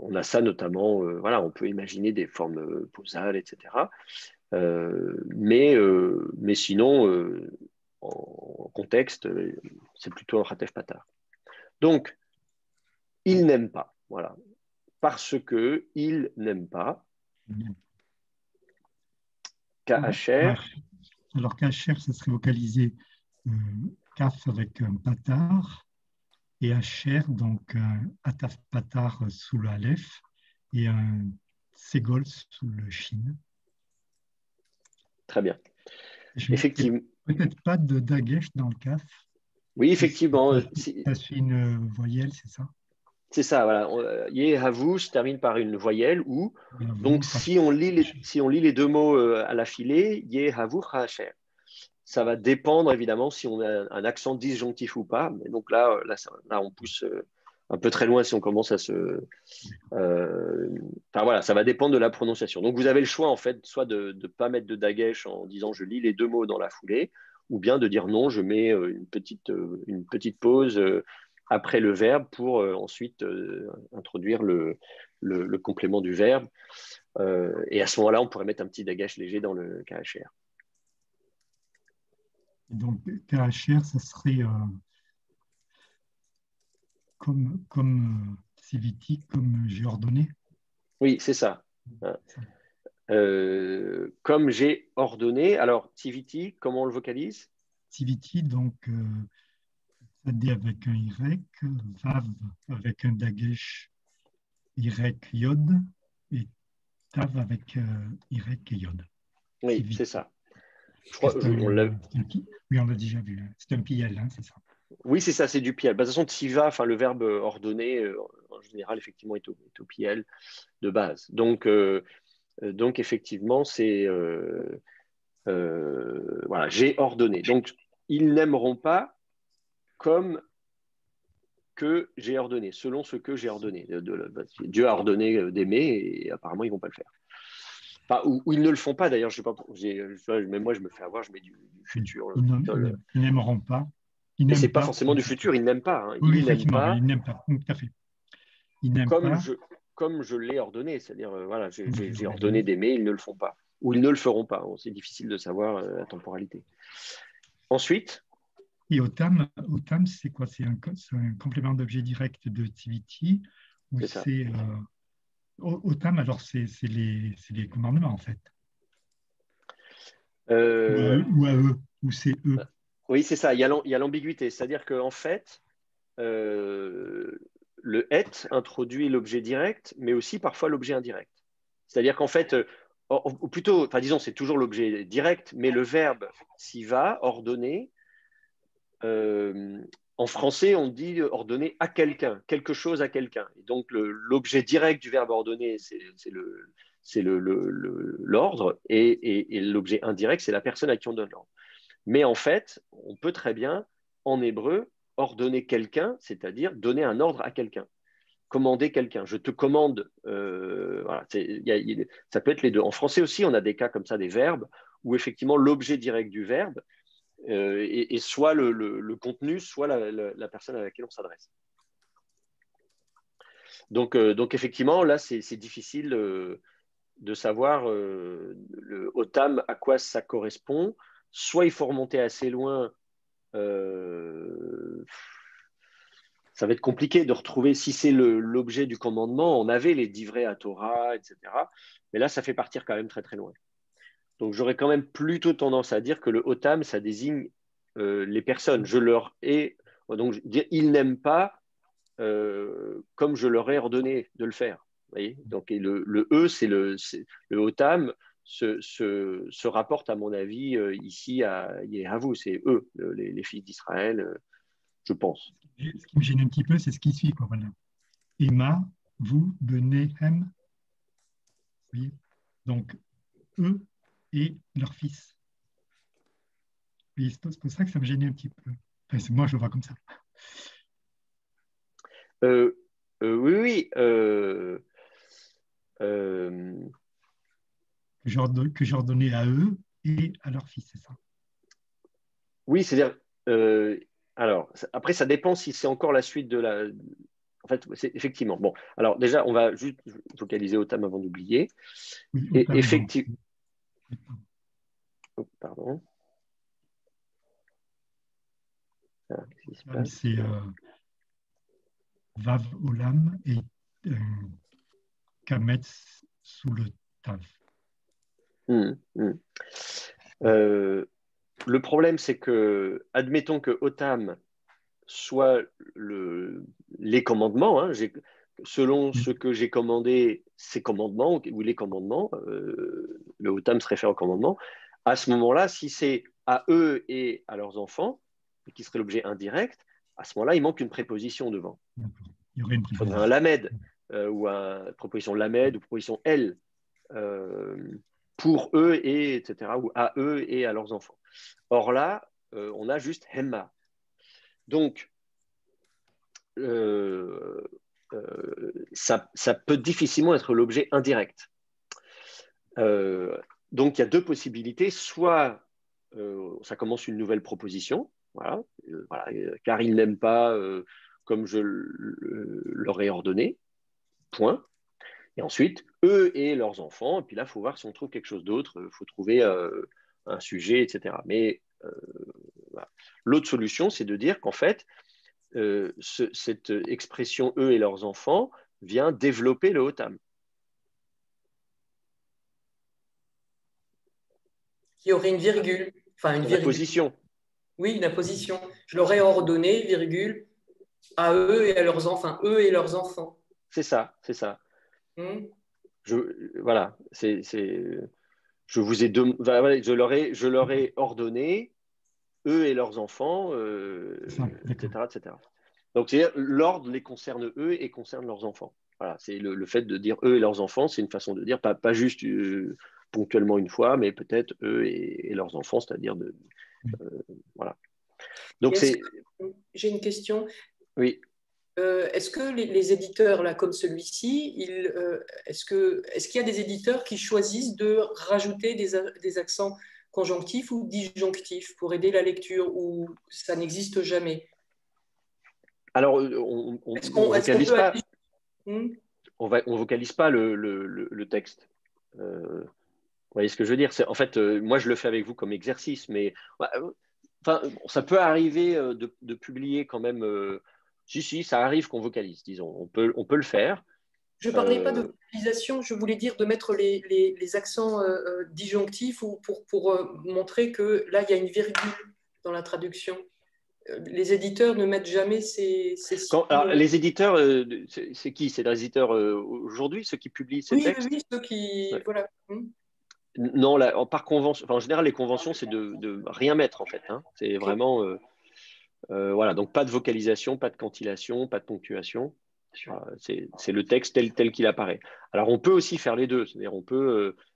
On a ça notamment, voilà, on peut imaginer des formes posales, etc. Mais sinon, en contexte, c'est plutôt un ratef patar. Donc, il n'aime pas, voilà, parce que il n'aime pas. Kacher. Alors Kacher, ça serait vocalisé kaf avec un patar. Et Asher, donc Ataf Patar sous le Aleph et un Ségol sous le Shin. Très bien. Effectivement. Peut-être pas de Dagesh dans le Kaf. Oui, effectivement. Ça suit une voyelle, c'est ça? C'est ça, voilà. Yehavu se termine par une voyelle ou. Donc, si on lit les deux mots à l'affilée, Yehavu Hacher. Ça va dépendre évidemment si on a un accent disjonctif ou pas. Mais donc là, on pousse un peu très loin si on commence à se. Enfin voilà, ça va dépendre de la prononciation. Donc vous avez le choix en fait, soit de ne pas mettre de dagesh en disant je lis les deux mots dans la foulée, ou bien de dire non, je mets une petite pause après le verbe pour ensuite introduire le complément du verbe. Et à ce moment-là, on pourrait mettre un petit dagesh léger dans le KHR. Donc, KHR, ça serait comme CVT, comme j'ai ordonné. Oui, c'est ça. Comme j'ai ordonné. Alors, Tiviti, comment on le vocalise? Tiviti, donc, Sadé avec un Y, Vav avec un dagesh Y Yod, et Tav avec Y et Yod. Oui, c'est ça. Je crois, oui, on l'a déjà vu. C'est un piel, hein, c'est ça. Oui, c'est ça, c'est du piel. De toute façon, tiva, enfin, le verbe ordonné, en général, effectivement, est au piel de base. Donc effectivement, c'est voilà, j'ai ordonné. Donc, ils n'aimeront pas comme que j'ai ordonné, selon ce que j'ai ordonné. Dieu a ordonné d'aimer et apparemment, ils ne vont pas le faire. Enfin, ou ils ne le font pas d'ailleurs, je sais pas. Mais moi, je me fais avoir, je mets du futur. Ils n'aimeront pas. Et c'est pas forcément du futur, ils n'aiment pas. Hein. Oui, effectivement, ils n'aiment pas. Tout à fait. Ils n'aiment pas. Comme je l'ai ordonné, c'est-à-dire, voilà, j'ai ordonné d'aimer, ils ne le font pas. Ou ils ne le feront pas. C'est difficile de savoir la temporalité. Ensuite. Et Otam, c'est quoi? C'est un complément d'objet direct de Tiviti ou c'est Otam, alors c'est les commandements en fait. Ou à eux, ou c'est eux. Oui, c'est ça, il y a l'ambiguïté. C'est-à-dire qu'en fait, le et introduit l'objet direct, mais aussi parfois l'objet indirect. C'est-à-dire qu'en fait, ou plutôt, enfin disons, c'est toujours l'objet direct, mais le verbe s'y va, ordonner. En français, on dit ordonner à quelqu'un, quelque chose à quelqu'un. Et donc, l'objet direct du verbe ordonner, c'est c'est l'ordre, et l'objet indirect, c'est la personne à qui on donne l'ordre. Mais en fait, on peut très bien, en hébreu, ordonner quelqu'un, c'est-à-dire donner un ordre à quelqu'un, commander quelqu'un. Je te commande, voilà, ça peut être les deux. En français aussi, on a des cas comme ça, des verbes, où effectivement l'objet direct du verbe est soit le contenu, soit la personne à laquelle on s'adresse. Donc effectivement, là, c'est difficile de savoir le OTAM, à quoi ça correspond. Soit il faut remonter assez loin, ça va être compliqué de retrouver, si c'est l'objet du commandement, on avait les divrei à Torah, etc. Mais là, ça fait partir quand même très très loin. Donc j'aurais quand même plutôt tendance à dire que le OTAM, ça désigne les personnes. Je leur ai, donc ils n'aiment pas comme je leur ai ordonné de le faire. Vous voyez, donc et le E, c'est le OTAM se rapporte à mon avis ici à Yehavu, c'est eux, les fils d'Israël, je pense. Ce qui me gêne un petit peu, c'est ce qui suit, quoi, voilà. Emma, vous, Benéhem, oui. Donc eux et leur fils. C'est pour ça que ça me gênait un petit peu. Enfin, moi, je le vois comme ça. Oui. Que j'ai ordonné à eux et à leur fils, c'est ça? Oui, c'est-à-dire. Alors, après, ça dépend si c'est encore la suite de la. En fait, c'est effectivement. Bon, alors déjà, on va juste focaliser OTAM avant d'oublier. Oui, et effectivement. Oh, pardon. C'est Vav Olam et Kametz sous le Tav. Le problème, c'est que, admettons que OTAM soit les commandements, hein, selon ce que j'ai commandé, ces commandements, ou les commandements, le OTAM se réfère aux commandements. À ce moment-là, si c'est à eux et à leurs enfants, qui serait l'objet indirect, à ce moment-là, il manque une préposition devant. Il y aurait une préposition. Il faudrait un lamed, ou une proposition lamed, ou proposition elle, pour eux, et etc., ou à eux et à leurs enfants. Or là, on a juste hemma. Donc, ça peut difficilement être l'objet indirect. Donc, il y a deux possibilités. Soit ça commence une nouvelle proposition, voilà, car ils n'aiment pas comme je leur ai ordonné, point. Et ensuite, eux et leurs enfants, et puis là, il faut voir si on trouve quelque chose d'autre, il faut trouver un sujet, etc. Mais voilà. L'autre solution, c'est de dire qu'en fait, cette expression eux et leurs enfants vient développer le OTAM. Il y aurait une virgule. Enfin, une virgule. Position. Oui, la position. Je leur ai ordonné, virgule, à eux et à leurs enfants. Enfin, eux et leurs enfants. C'est ça, c'est ça. Voilà, je vous ai je leur ai ordonné, eux et leurs enfants, etc., etc. Donc, l'ordre les concerne eux et concerne leurs enfants. Voilà, c'est le fait de dire eux et leurs enfants, c'est une façon de dire, pas juste ponctuellement une fois, mais peut-être eux et leurs enfants, c'est-à-dire voilà. Donc, j'ai une question. Oui. Est-ce que les éditeurs, là, comme celui-ci, est-ce qu'il y a des éditeurs qui choisissent de rajouter des accents conjonctifs ou disjonctifs pour aider la lecture, ou ça n'existe jamais? Alors, on vocalise pas. On vocalise pas le texte. Vous voyez ce que je veux dire? En fait, moi, je le fais avec vous comme exercice, mais ça peut arriver de publier quand même. Si, ça arrive qu'on vocalise, disons. On peut le faire. Je ne parlais pas de vocalisation, je voulais dire de mettre les accents disjonctifs pour montrer que là, il y a une virgule dans la traduction. Les éditeurs ne mettent jamais ces alors, les éditeurs, c'est qui? C'est les éditeurs aujourd'hui, ceux qui publient ces textes? Oui, ceux qui… Ouais. Voilà. Non, par convention, en général, les conventions, c'est de rien mettre, en fait. Hein. C'est vraiment… voilà, donc pas de vocalisation, pas de cantillation, pas de ponctuation. C'est le texte tel qu'il apparaît. Alors, on peut aussi faire les deux. C'est-à-dire,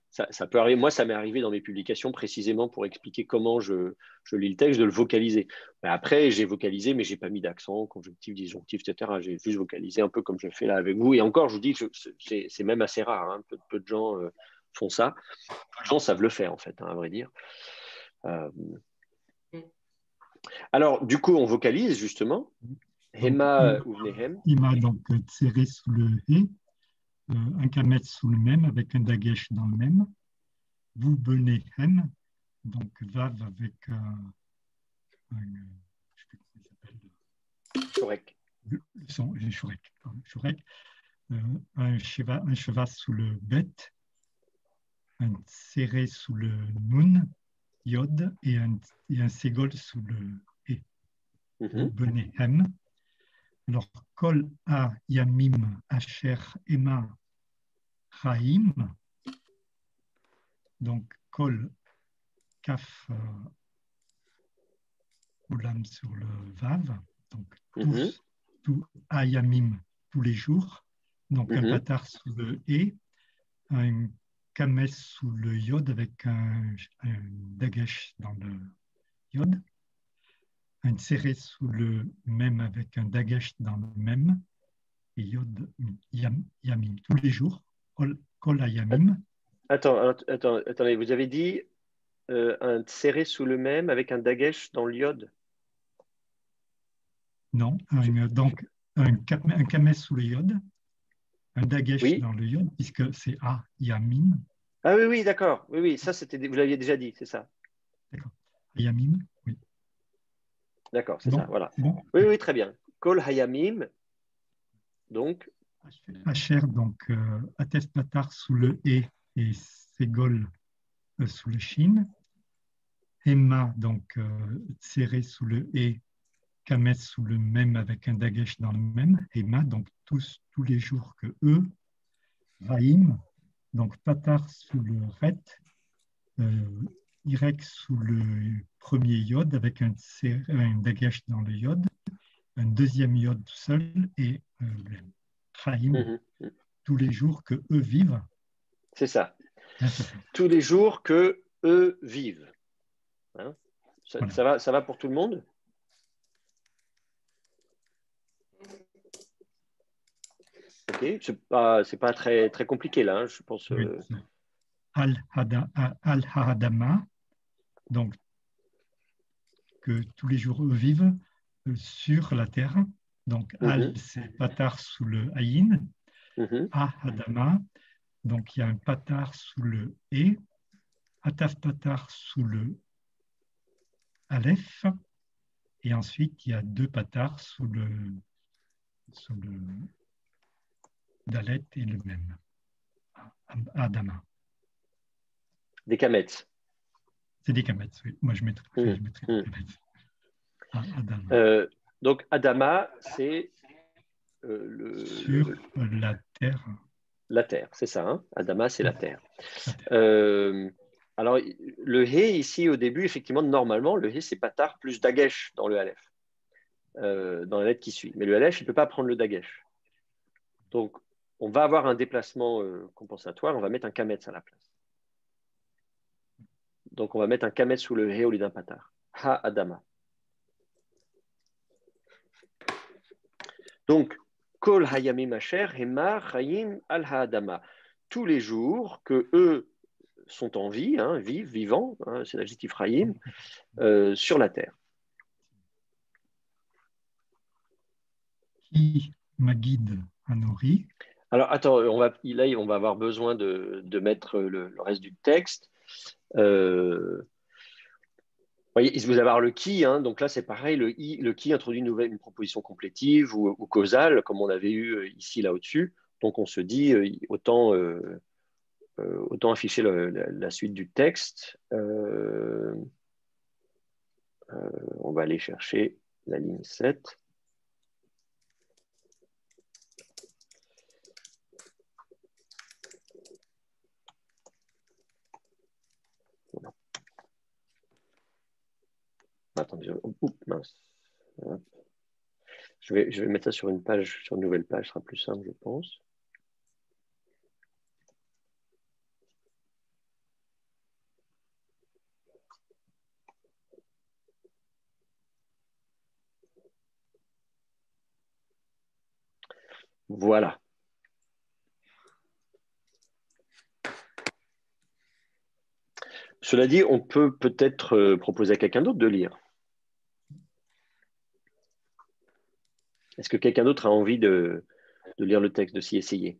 ça peut arriver. Moi, ça m'est arrivé dans mes publications précisément pour expliquer comment je lis le texte, de le vocaliser. Mais après, j'ai vocalisé, mais je n'ai pas mis d'accent, conjonctif, disjonctif, etc. J'ai juste vocalisé un peu comme je fais là avec vous. Et encore, je vous dis, c'est même assez rare. Hein. Peu de gens font ça. Peu de gens savent le faire, en fait, hein, à vrai dire. Alors, du coup, on vocalise justement. Hema uvnehem. Ima, donc, tséré sous le hé, un kamet sous le même, avec un dagesh dans le même. Vous benez hem, donc vav avec je sais plus comment il s'appelle. Shorek. Shorek. Un cheval sous le bet, un serré sous le nun, yod, et un ségol sous le e. Vous benez hem. Alors, kol a yamim asher ema chaim. Donc, kol kaf oulam sur le vav. Donc, tous, tout ayamim tous les jours. Donc, un patar sous le e, un kames sous le yod avec un dagesh dans le yod. Un serré sous le même avec un dagesh dans le même, et yod yamim, tous les jours, kol ayamim. Attendez, vous avez dit un serré sous le même avec un dagesh dans le yod? Non, donc un kames sous le yod, un dagesh dans le yod, puisque c'est a yamim. Ah oui, d'accord. Oui, ça, vous l'aviez déjà dit, c'est ça. D'accord. Yamim, oui. D'accord, c'est ça, voilà. Bon. Oui, très bien. Kol hayamim, donc. Asher, donc, Ates Patar sous le E et Ségol sous le Shin. Emma, donc, serré sous le E, Kames sous le même avec un dagesh dans le même. Emma, donc, tous les jours que eux. Raïm, donc, Patar sous le Ret. Irek sous le premier yod avec un dagesh dans le yod, un deuxième yod tout seul et Chaim, tous les jours que eux vivent. C'est ça. Tous les jours que eux vivent. Hein, voilà. Ça va pour tout le monde? Ok, c'est pas très, très compliqué là, hein, je pense. Oui. Al-Hadama, donc que tous les jours eux vivent sur la terre. Donc Al, c'est patar sous le Aïn. Hadama, donc il y a un patar sous le E. Ataf patar sous le Aleph. Et ensuite, il y a deux patars sous le Dalet et le même. Adama. Des kametz. C'est des kametz, oui. Moi, je mettrais des kametz. Adama. Donc, Adama, c'est sur la terre. La terre, c'est ça. Hein, Adama, c'est la terre. Alors, le He, ici, au début, effectivement, normalement, le He, c'est patar plus dagesh dans le Aleph, dans la lettre qui suit. Mais le Aleph, il ne peut pas prendre le dagesh. Donc, on va avoir un déplacement compensatoire, on va mettre un kametz à la place. Donc, on va mettre un kametz sous le He au lieu d'un patar. Ha Adama. Donc, Kol hayamim asher hema chayim al ha-adama. Tous les jours que eux sont en vie, hein, vivants, hein, c'est l'adjectif Chaim, sur la terre. Qui Magid Anori. Alors, attends, on va avoir besoin de mettre le reste du texte. Voyez, vous allez avoir le qui, hein, donc là c'est pareil, le qui introduit une proposition complétive ou causale, comme on avait eu ici, là au-dessus. Donc on se dit, autant afficher la suite du texte. On va aller chercher la ligne 7. Attendez, mince. Je vais mettre ça sur une page, sur une nouvelle page, ce sera plus simple, je pense. Voilà. Cela dit, on peut peut-être proposer à quelqu'un d'autre de lire. Est-ce que quelqu'un d'autre a envie de lire le texte, de s'y essayer?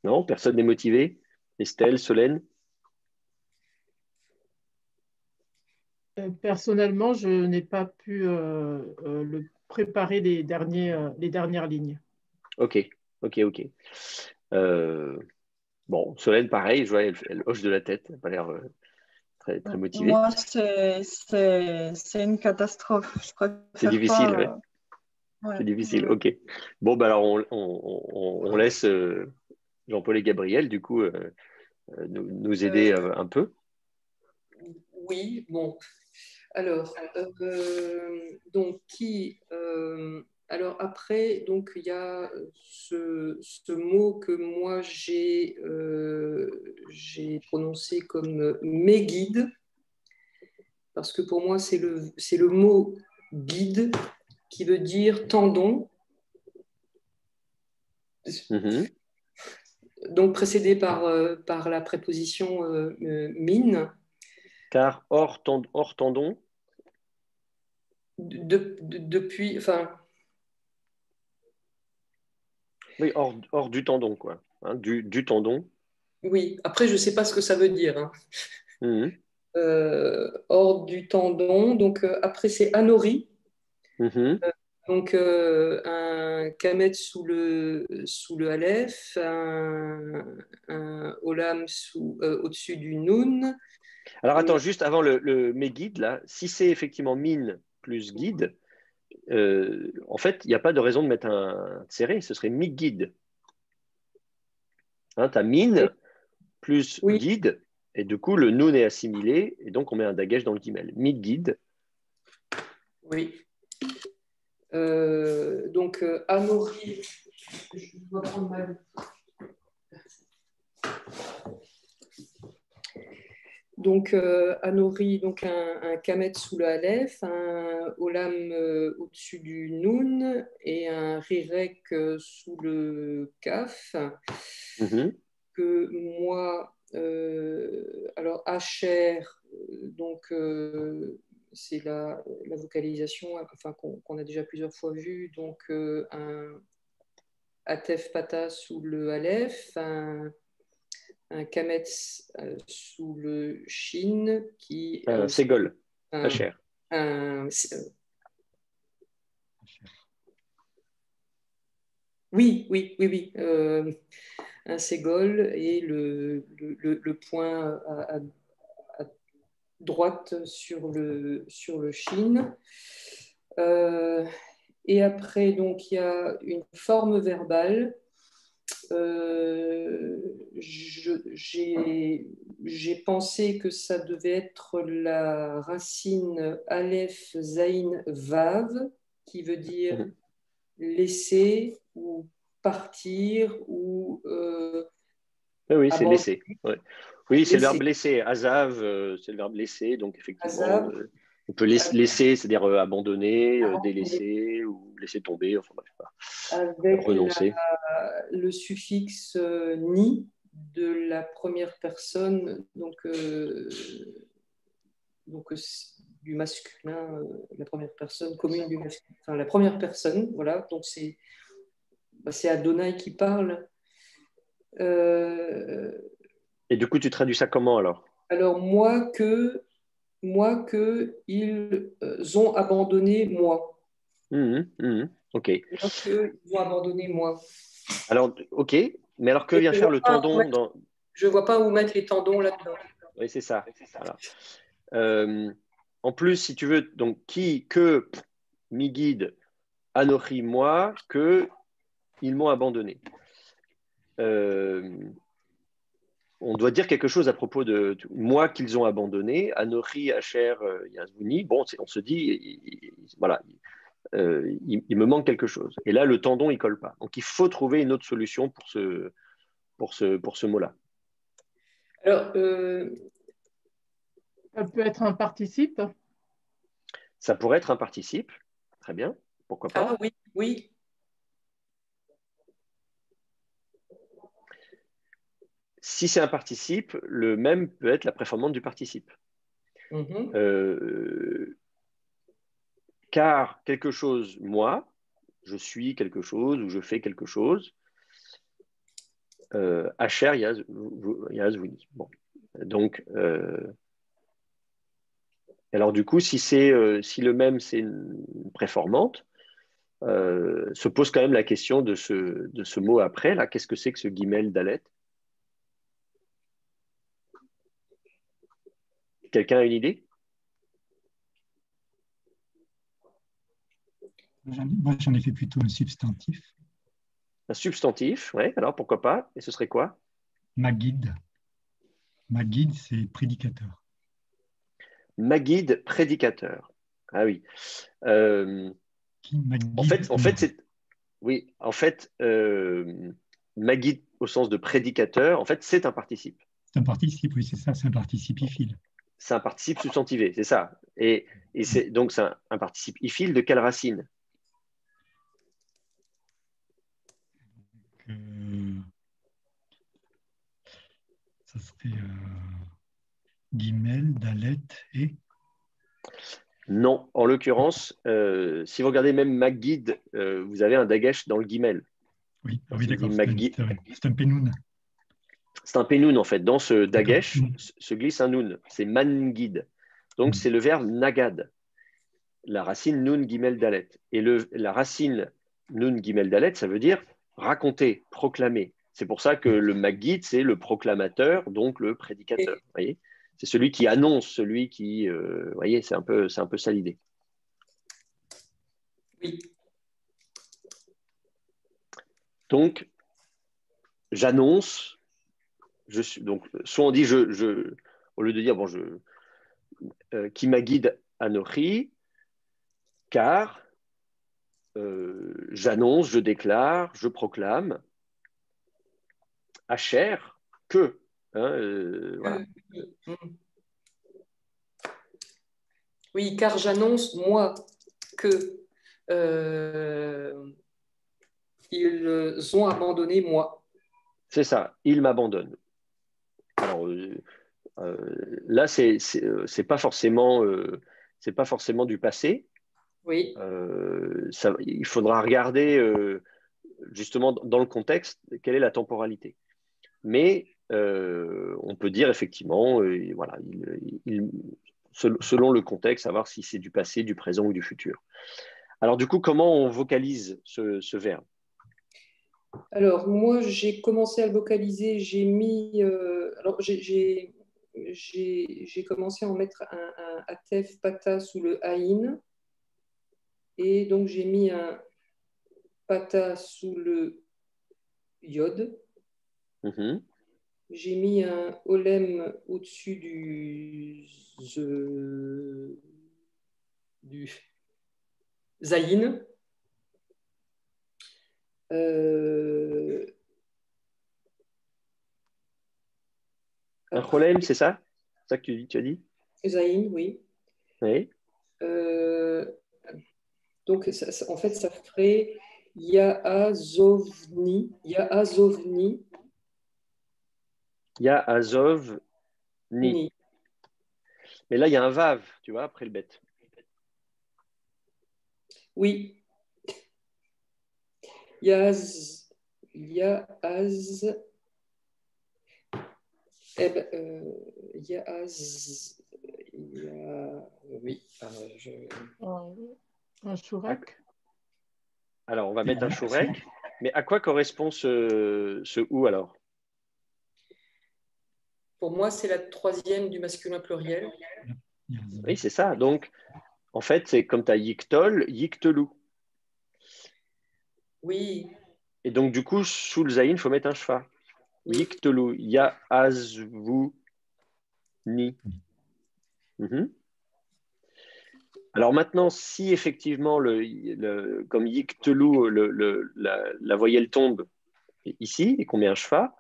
Non, personne n'est motivé? Estelle, Solène? Personnellement, je n'ai pas pu préparer les dernières lignes. Ok. Bon, Solène, pareil, je vois, elle hoche de la tête, elle n'a pas l'air très, très motivée. Moi, c'est une catastrophe. Je préfère C'est difficile, pas, ouais. C'est difficile, ok. Bon, bah alors on laisse Jean-Paul et Gabriel, du coup, nous aider un peu. Oui, bon. Alors, donc, alors après, donc, il y a ce mot que moi j'ai prononcé comme mes guides, parce que pour moi, c'est le mot guide qui veut dire tendon. Mm-hmm. Donc précédé par la préposition mine. Car hors tendon. Depuis, enfin. Oui, hors du tendon, quoi. Hein, du tendon. Oui, après, je ne sais pas ce que ça veut dire. Hein. Mm-hmm. Hors du tendon. Donc, après, c'est anori. Mm-hmm. Donc, un kamet sous le aleph, un olam au-dessus du noun. Alors, attends, juste avant le mes guides, là, si c'est effectivement mine plus guide, en fait, il n'y a pas de raison de mettre un serré, ce serait mi guide. Hein, tu as mine plus Oui. guide, et du coup, le noun est assimilé, et donc on met un dagesh dans le guimel. Mi guide. Oui. Donc, anori, je dois prendre ma. Donc, anori, donc un kamet sous le aleph, un olam au-dessus du noun et un rirek sous le kaf. Mm-hmm. Que moi, alors Asher, donc c'est la vocalisation, enfin qu'on a déjà plusieurs fois vue, donc un atef pata sous le aleph, un kamet sous le shin qui Un ségol, Asher. Oui. Un ségol et le point à droite sur le shin. Et après, donc, il y a une forme verbale. J'ai pensé que ça devait être la racine Aleph Zain Vav, qui veut dire laisser ou partir ou oui, c'est laisser. Ouais. Oui, c'est le verbe laisser. laisser. Azav, c'est le verbe laisser. Donc, effectivement, Azav, on peut laisser, c'est-à-dire abandonner, délaisser ou laisser tomber. Enfin, bref, avec renoncer. le suffixe ni de la première personne, donc du masculin, la première personne commune du masculin. Enfin, la première personne, voilà. Donc, c'est Adonai qui parle. Et du coup, tu traduis ça comment alors? Alors, moi que ils ont abandonné moi. Ok. Moi que ils ont abandonné moi. Alors, ok. Mais alors, que vient faire le tendon dans... Je ne vois pas où mettre les tendons là-dedans. Oui, c'est ça. Voilà. En plus, si tu veux, donc qui, que, mi guide, anochi, moi, que, ils m'ont abandonné. on doit dire quelque chose à propos de moi qu'ils ont abandonné, Anochi, Asher, Yazvuni. Bon, on se dit, voilà, il me manque quelque chose. Et là, le tendon, il ne colle pas. Donc, il faut trouver une autre solution pour ce mot-là. Alors, ça peut être un participe. Ça pourrait être un participe. Très bien. Pourquoi pas? ah oui, oui. Si c'est un participe, le même peut être la préformante du participe. Car quelque chose, moi, je suis quelque chose ou je fais quelque chose. Asher Yazvuni. Bon. Donc, alors du coup, si le même c'est une préformante, se pose quand même la question de ce mot après, là, qu'est-ce que c'est que ce guimel dalet? Quelqu'un a une idée? Moi, j'en ai fait plutôt un substantif. Un substantif, oui, alors pourquoi pas? Et ce serait quoi? Maguide. Maguide, c'est prédicateur. Maguide, prédicateur. Ah oui. En fait, c'est... Oui, en fait, Maguide au sens de prédicateur, en fait, c'est un participe. C'est un participe, oui, c'est ça, c'est un participe ifil. C'est un participe substantivé, c'est ça. Et donc, c'est un participe ifil de quelle racine? Ça serait Guimel, Dalet et... Non, en l'occurrence, si vous regardez même Maguide, vous avez un dagesh dans le guimel. Oui, oui d'accord, c'est un pénoun. C'est un pénoun, en fait. Dans ce dagesh se glisse un noun. C'est manguide. Donc, c'est le verbe nagad. La racine nun gimel dalet. Et la racine nun gimel dalet, ça veut dire raconter, proclamer. C'est pour ça que le maguide, c'est le proclamateur, donc le prédicateur. Vous voyez, c'est celui qui annonce, celui qui... vous voyez, c'est un peu ça l'idée. Oui. Donc, j'annonce, donc, soit on dit, au lieu de dire, bon, qui maguide Anochi, car j'annonce, je déclare, je proclame, Asher, que. Voilà. Oui, car j'annonce, moi, que ils ont abandonné moi. C'est ça, ils m'abandonnent. Alors là, c'est pas forcément du passé. Oui. Il faudra regarder justement dans le contexte quelle est la temporalité. Mais on peut dire effectivement, voilà, selon le contexte, savoir si c'est du passé, du présent ou du futur. Alors du coup, comment on vocalise ce verbe? Alors moi, j'ai commencé à le vocaliser, j'ai mis... alors j'ai commencé à en mettre un atef pata sous le haïn, et donc j'ai mis un pata sous le yod. J'ai mis un olem au-dessus du zayin. Un cholem, c'est ça? C'est ça que tu as dit? Zayin, oui. Oui. Donc, en fait, ça ferait Yaazovni. Yaazovni. Yaazovni. Mais là, il y a un vav, tu vois, après le bet. Oui. Yaaz. Yaaz. Oui. Un chourek. Alors, on va mettre un chourek. Mais à quoi correspond ce ou alors? Pour moi, c'est la troisième du masculin pluriel. Oui, c'est ça. Donc, en fait, c'est comme tu as yiktol, yiktelu. Oui. Et donc, du coup, sous le zayin, il faut mettre un shfa. Yiktelu, ya azvu ni. Alors maintenant, si effectivement, comme yiktelu, la voyelle tombe ici et qu'on met un shfa,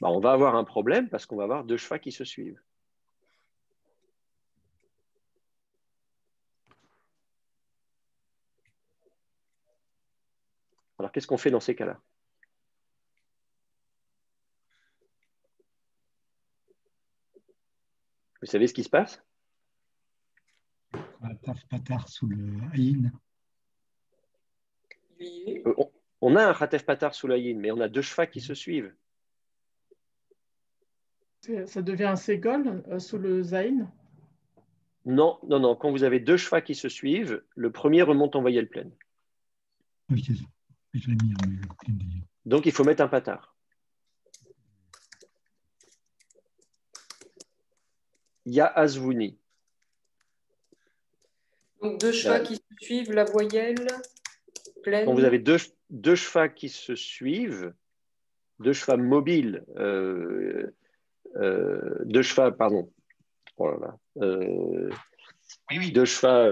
bah, on va avoir un problème parce qu'on va avoir deux shfas qui se suivent. Alors, qu'est-ce qu'on fait dans ces cas-là? Vous savez ce qui se passe? Taf patar sous le haïn. On a un khatef patar sous l'ayin, mais on a deux shfas qui se suivent. Ça devient un ségol sous le zaïn? Non, non, non. Quand vous avez deux shfas qui se suivent, le premier remonte en voyelle pleine. Oui, c'est ça. Je l'ai mis en pleine. Donc, il faut mettre un patar. Ya azvuni. Donc, deux shfas qui se suivent, la voyelle pleine. Quand vous avez deux shfas qui se suivent, deux shfas mobiles, deux shfas, pardon. Oh là là. Oui, deux shfas.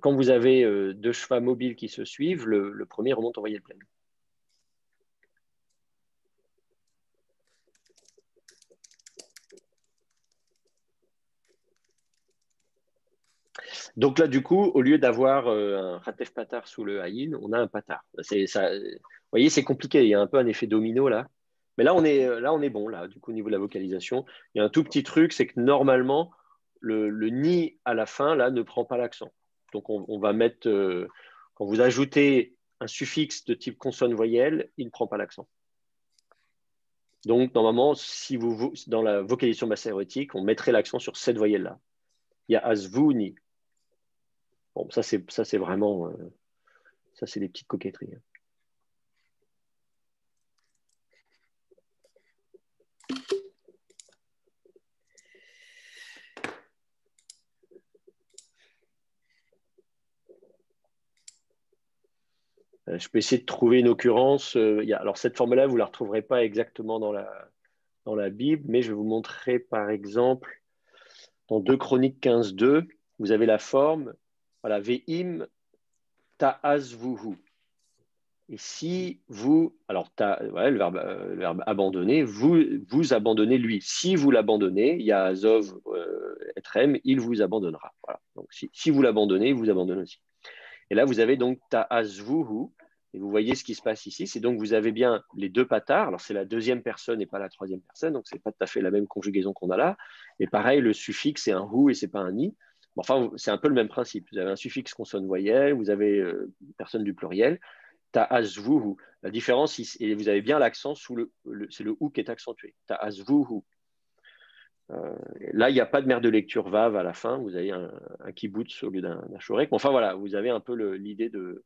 Quand vous avez deux shfas mobiles qui se suivent, le premier remonte en voyelle pleine. Donc là, du coup, au lieu d'avoir un ratef patar sous le haïn, on a un patar. Vous voyez, c'est compliqué. Il y a un peu un effet domino là. Mais là, on est bon. Là, du coup, au niveau de la vocalisation, il y a un tout petit truc, c'est que normalement, le ni à la fin là ne prend pas l'accent. Donc, on va mettre quand vous ajoutez un suffixe de type consonne-voyelle, il ne prend pas l'accent. Donc, normalement, si vous dans la vocalisation basse érotique, on mettrait l'accent sur cette voyelle là. Il y a azvuni. Bon, ça c'est vraiment, ça c'est des petites coquetteries. Je peux essayer de trouver une occurrence. Alors cette forme-là, vous ne la retrouverez pas exactement dans la Bible, mais je vais vous montrer par exemple dans 2 Chroniques 15.2, vous avez la forme, voilà, Ve'im ta'azvuhu. Et si vous, alors ouais, le verbe abandonner, vous abandonnez lui. Si vous l'abandonnez, il y a Azov etrem, il vous abandonnera. Voilà. Donc si vous l'abandonnez, il vous abandonne aussi. Et là, vous avez donc ta'azvuhu. Et vous voyez ce qui se passe ici, c'est donc vous avez bien les deux patars. Alors c'est la deuxième personne et pas la troisième personne, donc c'est pas tout à fait la même conjugaison qu'on a là. Et pareil, le suffixe c'est un hu et c'est pas un ni. Enfin, c'est un peu le même principe. Vous avez un suffixe consonne voyelle, vous avez personne du pluriel. Ta'azvuhu. La différence, et vous avez bien l'accent sous c'est le ou qui est accentué. Ta'azvuhu. Là, il n'y a pas de mère de lecture vav à la fin. Vous avez un kibbutz au lieu d'un shorek. Enfin voilà, vous avez un peu l'idée de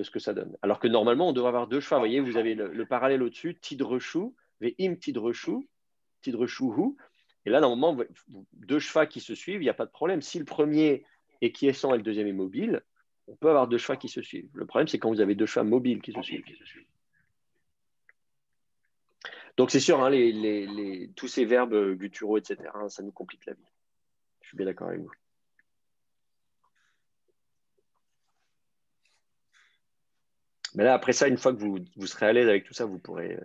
ce que ça donne. Alors que normalement, on devrait avoir deux shfas. Vous voyez, vous avez le parallèle au-dessus, tidreshu, ve'im tidreshu, tidreshuhu. Et là, normalement, deux shfas qui se suivent, il n'y a pas de problème. Si le premier est quiescent et le deuxième est mobile, on peut avoir deux shfas qui se suivent. Le problème, c'est quand vous avez deux shfas mobiles qui se suivent. Donc, c'est sûr, hein, tous ces verbes gutturaux, etc., ça nous complique la vie. Je suis bien d'accord avec vous. Mais là, après ça, une fois que vous serez à l'aise avec tout ça, vous pourrez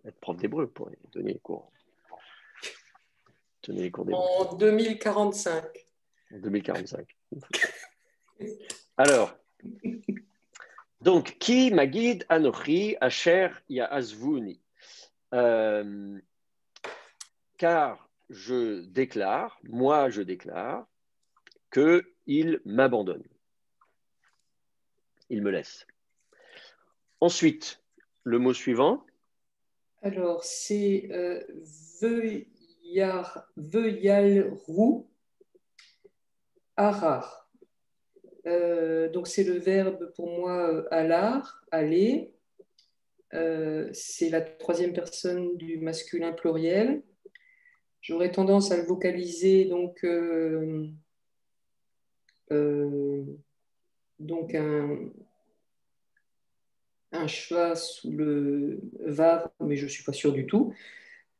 être prof d'hébreu, vous pourrez donner les cours. En 2045. En 2045. Alors, donc, qui magid anochi asher yaazvuni. Car moi je déclare qu'il m'abandonne. Il me laisse. Ensuite, le mot suivant. Alors, c'est veyalru arar. Donc, c'est le verbe pour moi alar, aller. C'est la troisième personne du masculin pluriel. J'aurais tendance à le vocaliser donc donc un schwa sous le vav, mais je ne suis pas sûr du tout,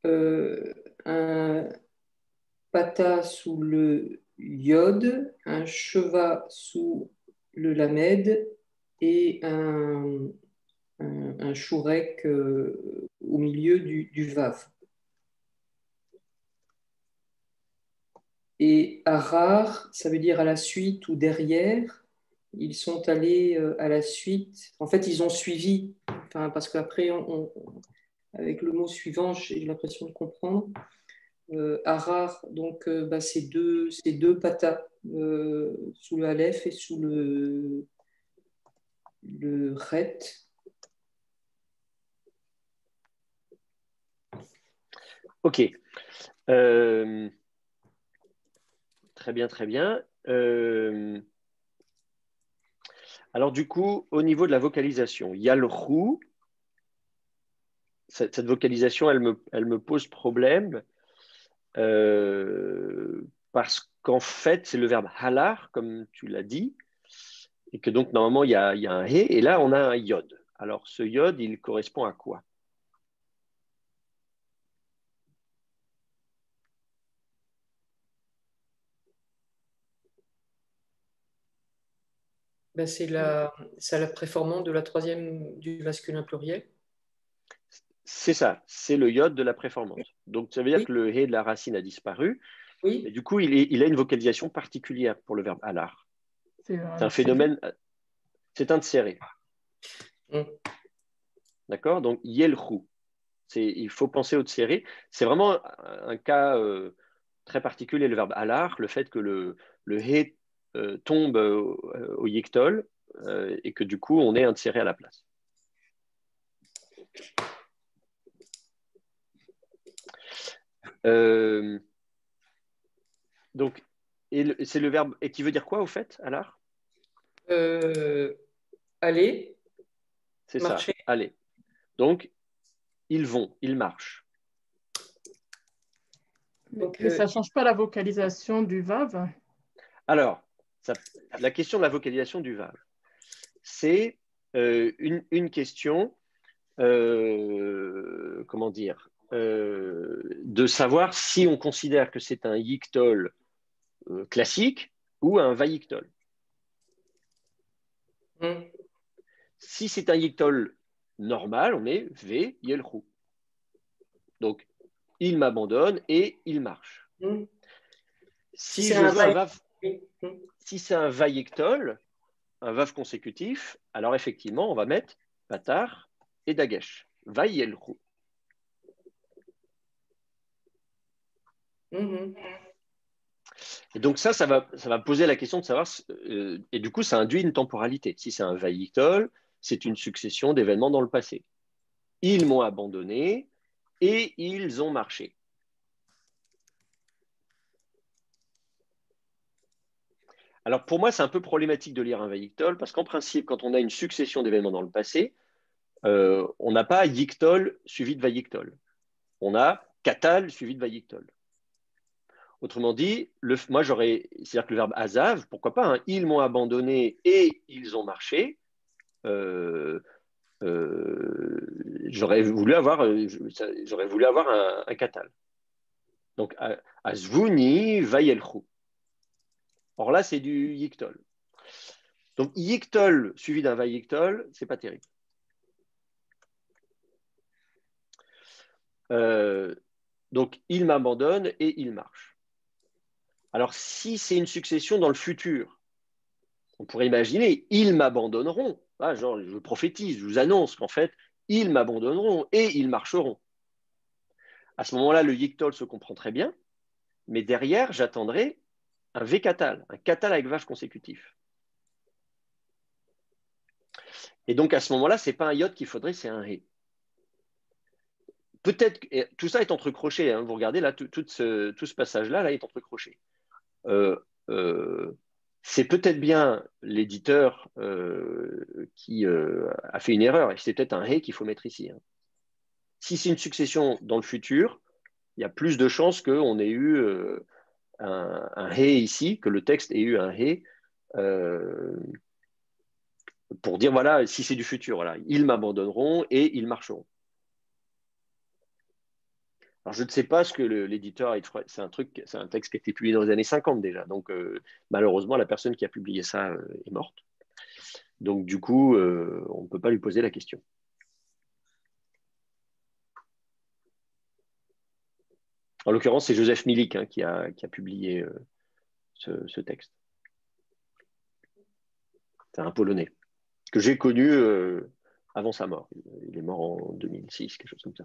un pata sous le yod, un sheva sous le lamed et un shurek au milieu du vav. Et arar, ça veut dire à la suite ou derrière. Ils sont allés à la suite. En fait, ils ont suivi. Enfin, parce qu'après, avec le mot suivant, j'ai l'impression de comprendre. Arar, donc, c'est deux patas sous le Aleph et sous le Ret. Ok. Très bien, très bien. Alors du coup, au niveau de la vocalisation, il y a le roux. Cette vocalisation, elle me pose problème parce qu'en fait, c'est le verbe halar, comme tu l'as dit, et que donc normalement, il y a un he, et là, on a un yod. Alors ce yod, il correspond à quoi? C'est la préformante de la troisième du masculin pluriel. C'est ça, c'est le yod de la préformante. Donc ça veut dire Oui. que le he de la racine a disparu. Oui. Et du coup, il a une vocalisation particulière pour le verbe halar. C'est un phénomène, c'est un tséré. D'accord? Donc, yelchou. Il faut penser au tséré. C'est vraiment un cas très particulier, le verbe halar, le fait que le he tombe au yiktol et que du coup, on ait un tséré à la place. Donc, c'est le verbe, et qui veut dire quoi au fait, halar? Aller. C'est ça, aller. Donc, ils vont, ils marchent. Mais ça ne change pas la vocalisation du vav? Alors, la question de la vocalisation du vav, c'est une question, comment dire, de savoir si on considère que c'est un yiktol classique ou un vayiktol. Si c'est un yiktol normal, on met V, yelchou. Donc, il m'abandonne et il marche. Si je veux un vav, si c'est un vayiktol, un vav consécutif, alors effectivement, on va mettre patar et dagesh. Vayelchou. Et donc ça va poser la question de savoir, et du coup, ça induit une temporalité. Si c'est un vayiktol, c'est une succession d'événements dans le passé. Ils m'ont abandonné et ils ont marché. Alors pour moi, c'est un peu problématique de lire un vayiktol parce qu'en principe, quand on a une succession d'événements dans le passé, on n'a pas yiktol suivi de vayiktol. On a katal suivi de vayiktol. Autrement dit, c'est-à-dire que le verbe azav, pourquoi pas, hein, ils m'ont abandonné et ils ont marché. J'aurais voulu avoir un katal. Donc, azvuni vayelchou. Or là, c'est du yiktol. Donc, yiktol suivi d'un vayiktol, c'est pas terrible. Donc, il m'abandonne et il marche. Alors, si c'est une succession dans le futur, on pourrait imaginer, ils m'abandonneront. Ah, genre, je prophétise, je vous annonce qu'en fait, ils m'abandonneront et ils marcheront. À ce moment-là, le yiktol se comprend très bien, mais derrière, j'attendrai un V-katal, un katal avec vache consécutif. Et donc, à ce moment-là, ce n'est pas un yod qu'il faudrait, c'est un he. Peut-être, tout ça est entre crochets, hein, vous regardez là, tout ce passage-là là, est entre crochets. C'est peut-être bien l'éditeur qui a fait une erreur, et c'est peut-être un he qu'il faut mettre ici. Hein. Si c'est une succession dans le futur, il y a plus de chances qu'on ait eu un he ici, que le texte ait eu un he pour dire, voilà, si c'est du futur, voilà, ils m'abandonneront et ils marcheront. Alors, je ne sais pas ce que l'éditeur, c'est un texte qui a été publié dans les années 50 déjà. Donc, malheureusement, la personne qui a publié ça est morte. Donc, du coup, on ne peut pas lui poser la question. En l'occurrence, c'est Joseph Milik hein, qui a publié ce texte. C'est un Polonais que j'ai connu avant sa mort. Il est mort en 2006, quelque chose comme ça.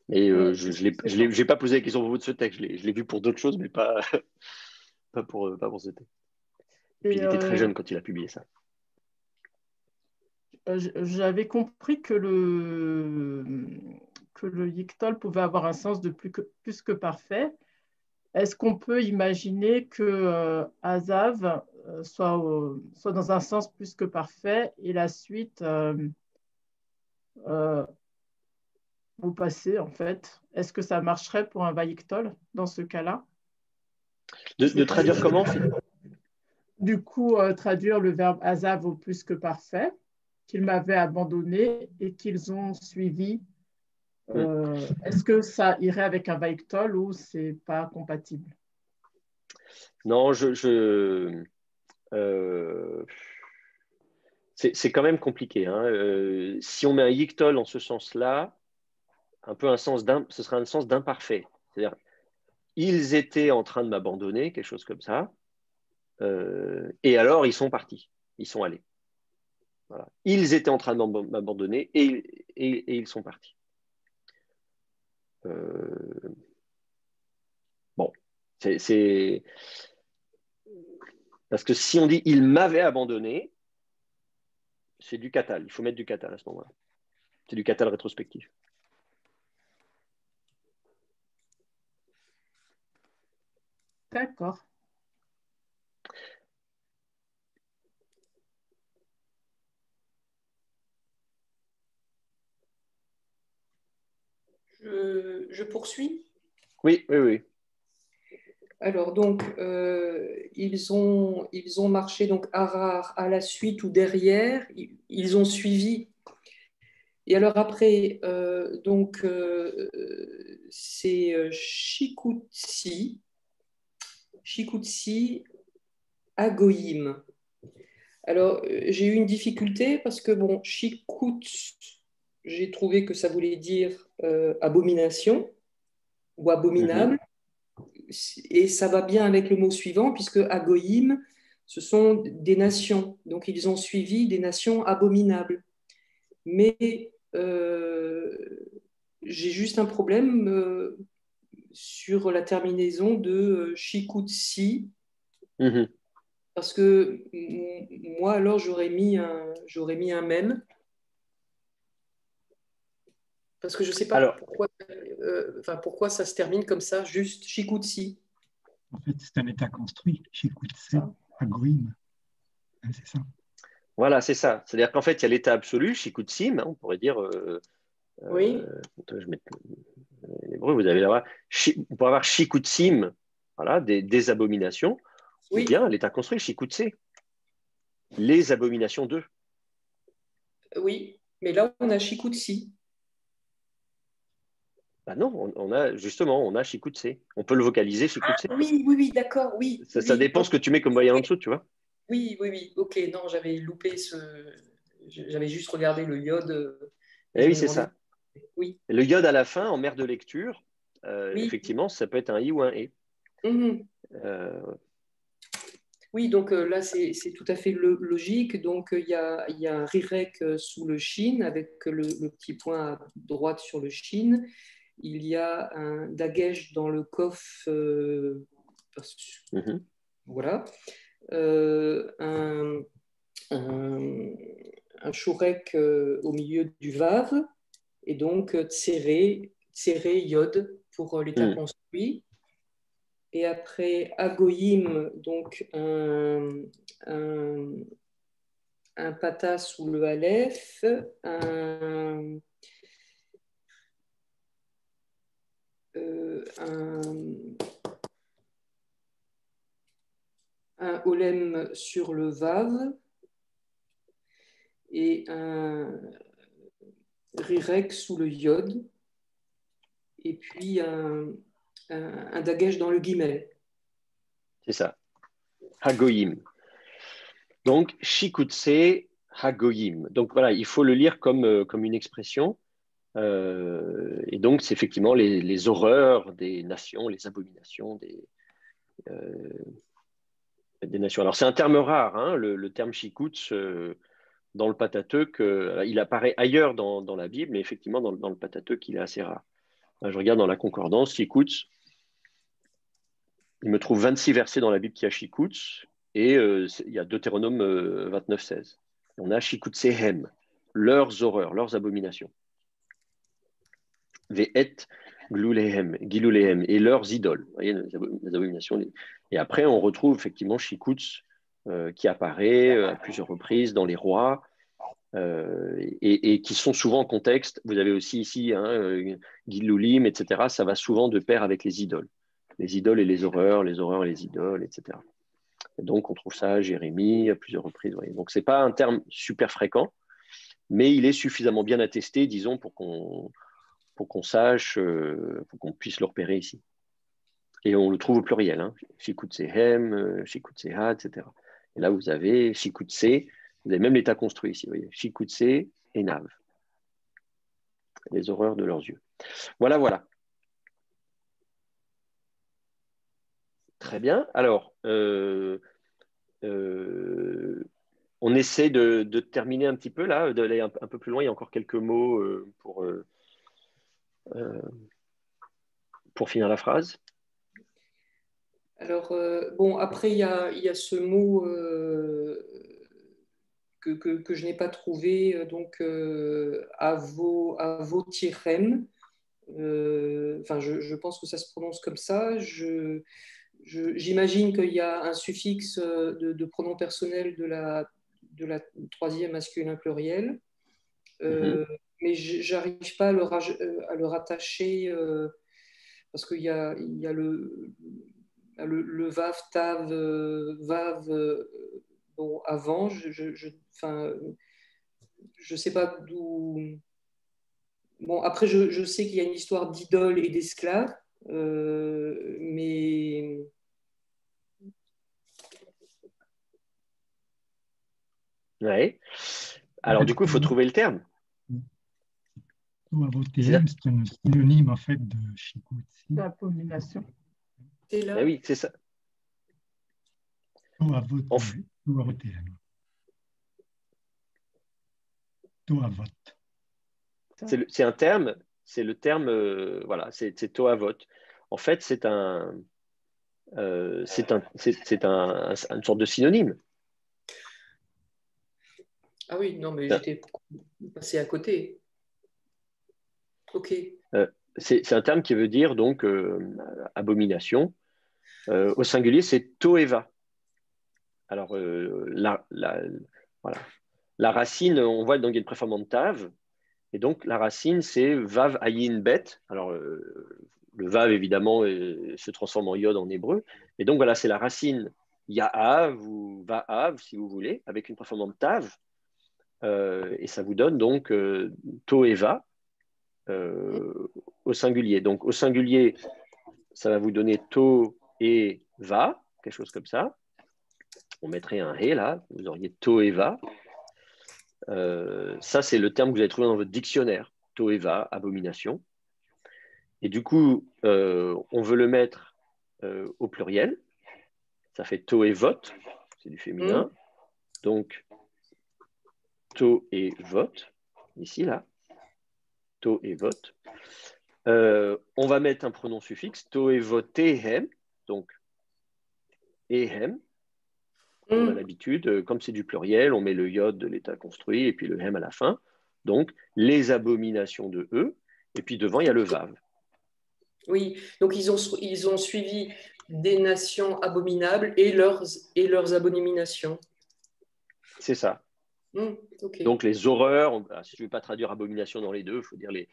Mais je n'ai pas posé la question pour vous de ce texte. Je l'ai vu pour d'autres choses, mais pas, pas pour ce texte. Puis il était très jeune quand il a publié ça. J'avais compris que le YICTOL pouvait avoir un sens de plus que parfait. Est-ce qu'on peut imaginer que Azav soit dans un sens plus que parfait et la suite au passé, en fait? Est-ce que ça marcherait pour un Vaïktol dans ce cas-là? De traduire comment? Du coup, traduire le verbe Azav au plus que parfait, qu'ils m'avaient abandonné et qu'ils ont suivi. Est-ce que ça irait avec un Vaïktol ou c'est pas compatible? Non, c'est quand même compliqué. Hein. Si on met un yictol en ce sens-là, ce sera un sens d'imparfait. C'est-à-dire, ils étaient en train de m'abandonner, quelque chose comme ça, et alors ils sont partis, ils sont allés. Voilà. Ils étaient en train de m'abandonner et ils sont partis. Bon, c'est parce que si on dit ils m'avaient abandonné, c'est du katal. Il faut mettre du katal à ce moment-là. C'est du katal rétrospectif. D'accord. Je poursuis. Oui, oui, oui. Alors, donc, ils ont marché donc Harar à la suite ou derrière, ils ont suivi. Et alors après, c'est Shikoutsi Agoïm. Alors, j'ai eu une difficulté parce que, bon, Shikout, j'ai trouvé que ça voulait dire abomination ou abominable. Et ça va bien avec le mot suivant, puisque Agoïm, ce sont des nations. Donc, ils ont suivi des nations abominables. Mais j'ai juste un problème sur la terminaison de Shikoutsi, parce que moi, alors, j'aurais mis un même. Parce que je ne sais pas pourquoi ça se termine comme ça, juste Shikoutsi. En fait, c'est un état construit, Shikoutsi, Agoïm. C'est ça. Voilà, c'est ça. C'est-à-dire qu'en fait, il y a l'état absolu, Shikutsim, hein, on pourrait dire. Oui. Je mets l'hébreu, vous allez voir. On pourrait avoir Shikutsim, voilà, des abominations, oui. Ou bien l'état construit, Shikutse, les abominations d'eux. Oui, mais là, on a Shikoutsi. Bah non, on a Shikutse. On peut le vocaliser, Shikutse. Ah, oui, d'accord, oui. Ça dépend ce que tu mets comme moyen en dessous, tu vois. Oui, ok, non, j'avais loupé J'avais juste regardé le iode. Et oui, c'est ça. Oui. Le iode à la fin, en mer de lecture, oui. effectivement, ça peut être un i ou un e. Oui, donc là, c'est tout à fait logique. Donc, il y a un rirek sous le shin avec le petit point à droite sur le shin. Il y a un dagesh dans le kof. Voilà. Un shurek au milieu du vav. Et donc, tséré yod pour l'état construit. Et après Agoïm, donc un pata sous le Aleph, un olem sur le vav et un rirek sous le yod, et puis un dagesh dans le guimel. C'est ça. Hagoyim. Donc, Shikutse Hagoyim. Donc voilà, il faut le lire comme une expression. Et donc, c'est effectivement les horreurs des nations, les abominations des nations. Alors, c'est un terme rare, hein, le terme Shikutz dans le Pentateuque. Il apparaît ailleurs dans la Bible, mais effectivement, dans le Pentateuque, il est assez rare. Je regarde dans la concordance, Shikutz. Il me trouve 26 versets dans la Bible qui a Shikutz, et il y a Deutéronome 29-16. On a Shikutsehem, leurs horreurs, leurs abominations. Ve'et Gilulehem, et leurs idoles. Vous voyez, les abominations. Et après, on retrouve effectivement Shikutz qui apparaît à plusieurs reprises dans les rois, et qui sont souvent en contexte. Vous avez aussi ici Gilulim, etc. Ça va souvent de pair avec les idoles. Les idoles et les horreurs et les idoles, etc. Et donc, on trouve ça à Jérémie à plusieurs reprises. Voyez. Donc, ce n'est pas un terme super fréquent, mais il est suffisamment bien attesté, disons, pour qu'on sache, pour qu'on puisse le repérer ici. Et on le trouve au pluriel, hein. Shikutsehem, Shikutseha, etc. Et là, vous avez Shikutse, vous avez même l'état construit ici, vous voyez, Shikutse et Nav. Les horreurs de leurs yeux. Voilà. Très bien. Alors, on essaie de terminer un petit peu là, d'aller un peu plus loin. Il y a encore quelques mots pour finir la phrase. Alors, après, il y a ce mot que je n'ai pas trouvé, donc avotirem. Je pense que ça se prononce comme ça. J'imagine qu'il y a un suffixe de pronom personnel de la troisième masculin pluriel, mais j'arrive pas à le rattacher parce qu'il y a le vav, tav, vav avant. Je sais pas d'où. Bon, après, je sais qu'il y a une histoire d'idoles et d'esclaves, mais. Ouais. Alors, du coup, il faut trouver le terme. Toavothem, c'est un synonyme en fait de Shikutsi. L'abomination. Et là, oui, c'est ça. Toavothem. Toavot. C'est un terme, c'est le terme, voilà, c'est Toavot. En fait, c'est une sorte de synonyme. Ah oui, non, mais j'étais passé à côté. Ok. C'est un terme qui veut dire donc abomination. Au singulier, c'est Toeva. Alors, voilà. La racine, on voit donc il y a une préformante tav, et donc la racine, c'est vav ayin bet. Alors, le vav, évidemment, se transforme en yod en hébreu. Et donc, voilà, c'est la racine ya'av ou va'av, si vous voulez, avec une préformante tav. Et ça vous donne donc toeva au singulier. Donc, au singulier, ça va vous donner to et va, quelque chose comme ça. On mettrait un hé là, vous auriez to et va. Ça, c'est le terme que vous allez trouver dans votre dictionnaire. To et va, abomination. Et du coup, on veut le mettre au pluriel. Ça fait to et vote, c'est du féminin. Donc, to et vote, ici, là. To et vote. On va mettre un pronom suffixe, to et votehem, donc ehem. On a l'habitude, comme c'est du pluriel, on met le yod de l'état construit et puis le hem à la fin. Donc, les abominations de eux. Et puis devant, il y a le vav. Oui, donc ils ont suivi des nations abominables et leurs abominations. C'est ça. Okay. Donc, les horreurs, si je ne veux pas traduire abomination dans les deux, il faut dire les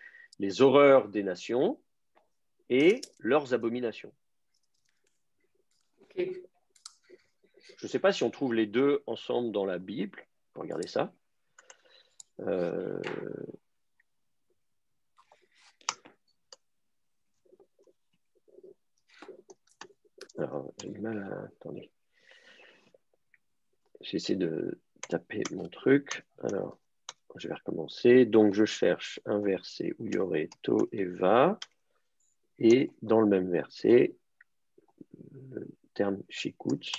horreurs des nations et leurs abominations. Okay. je ne sais pas si on trouve les deux ensemble dans la Bible. On va regarder ça. Alors, j'ai du mal à... Attendez. J'essaie de taper mon truc. Alors, je vais recommencer. Donc, je cherche un verset où il y aurait to et va. Et dans le même verset, le terme shikutz.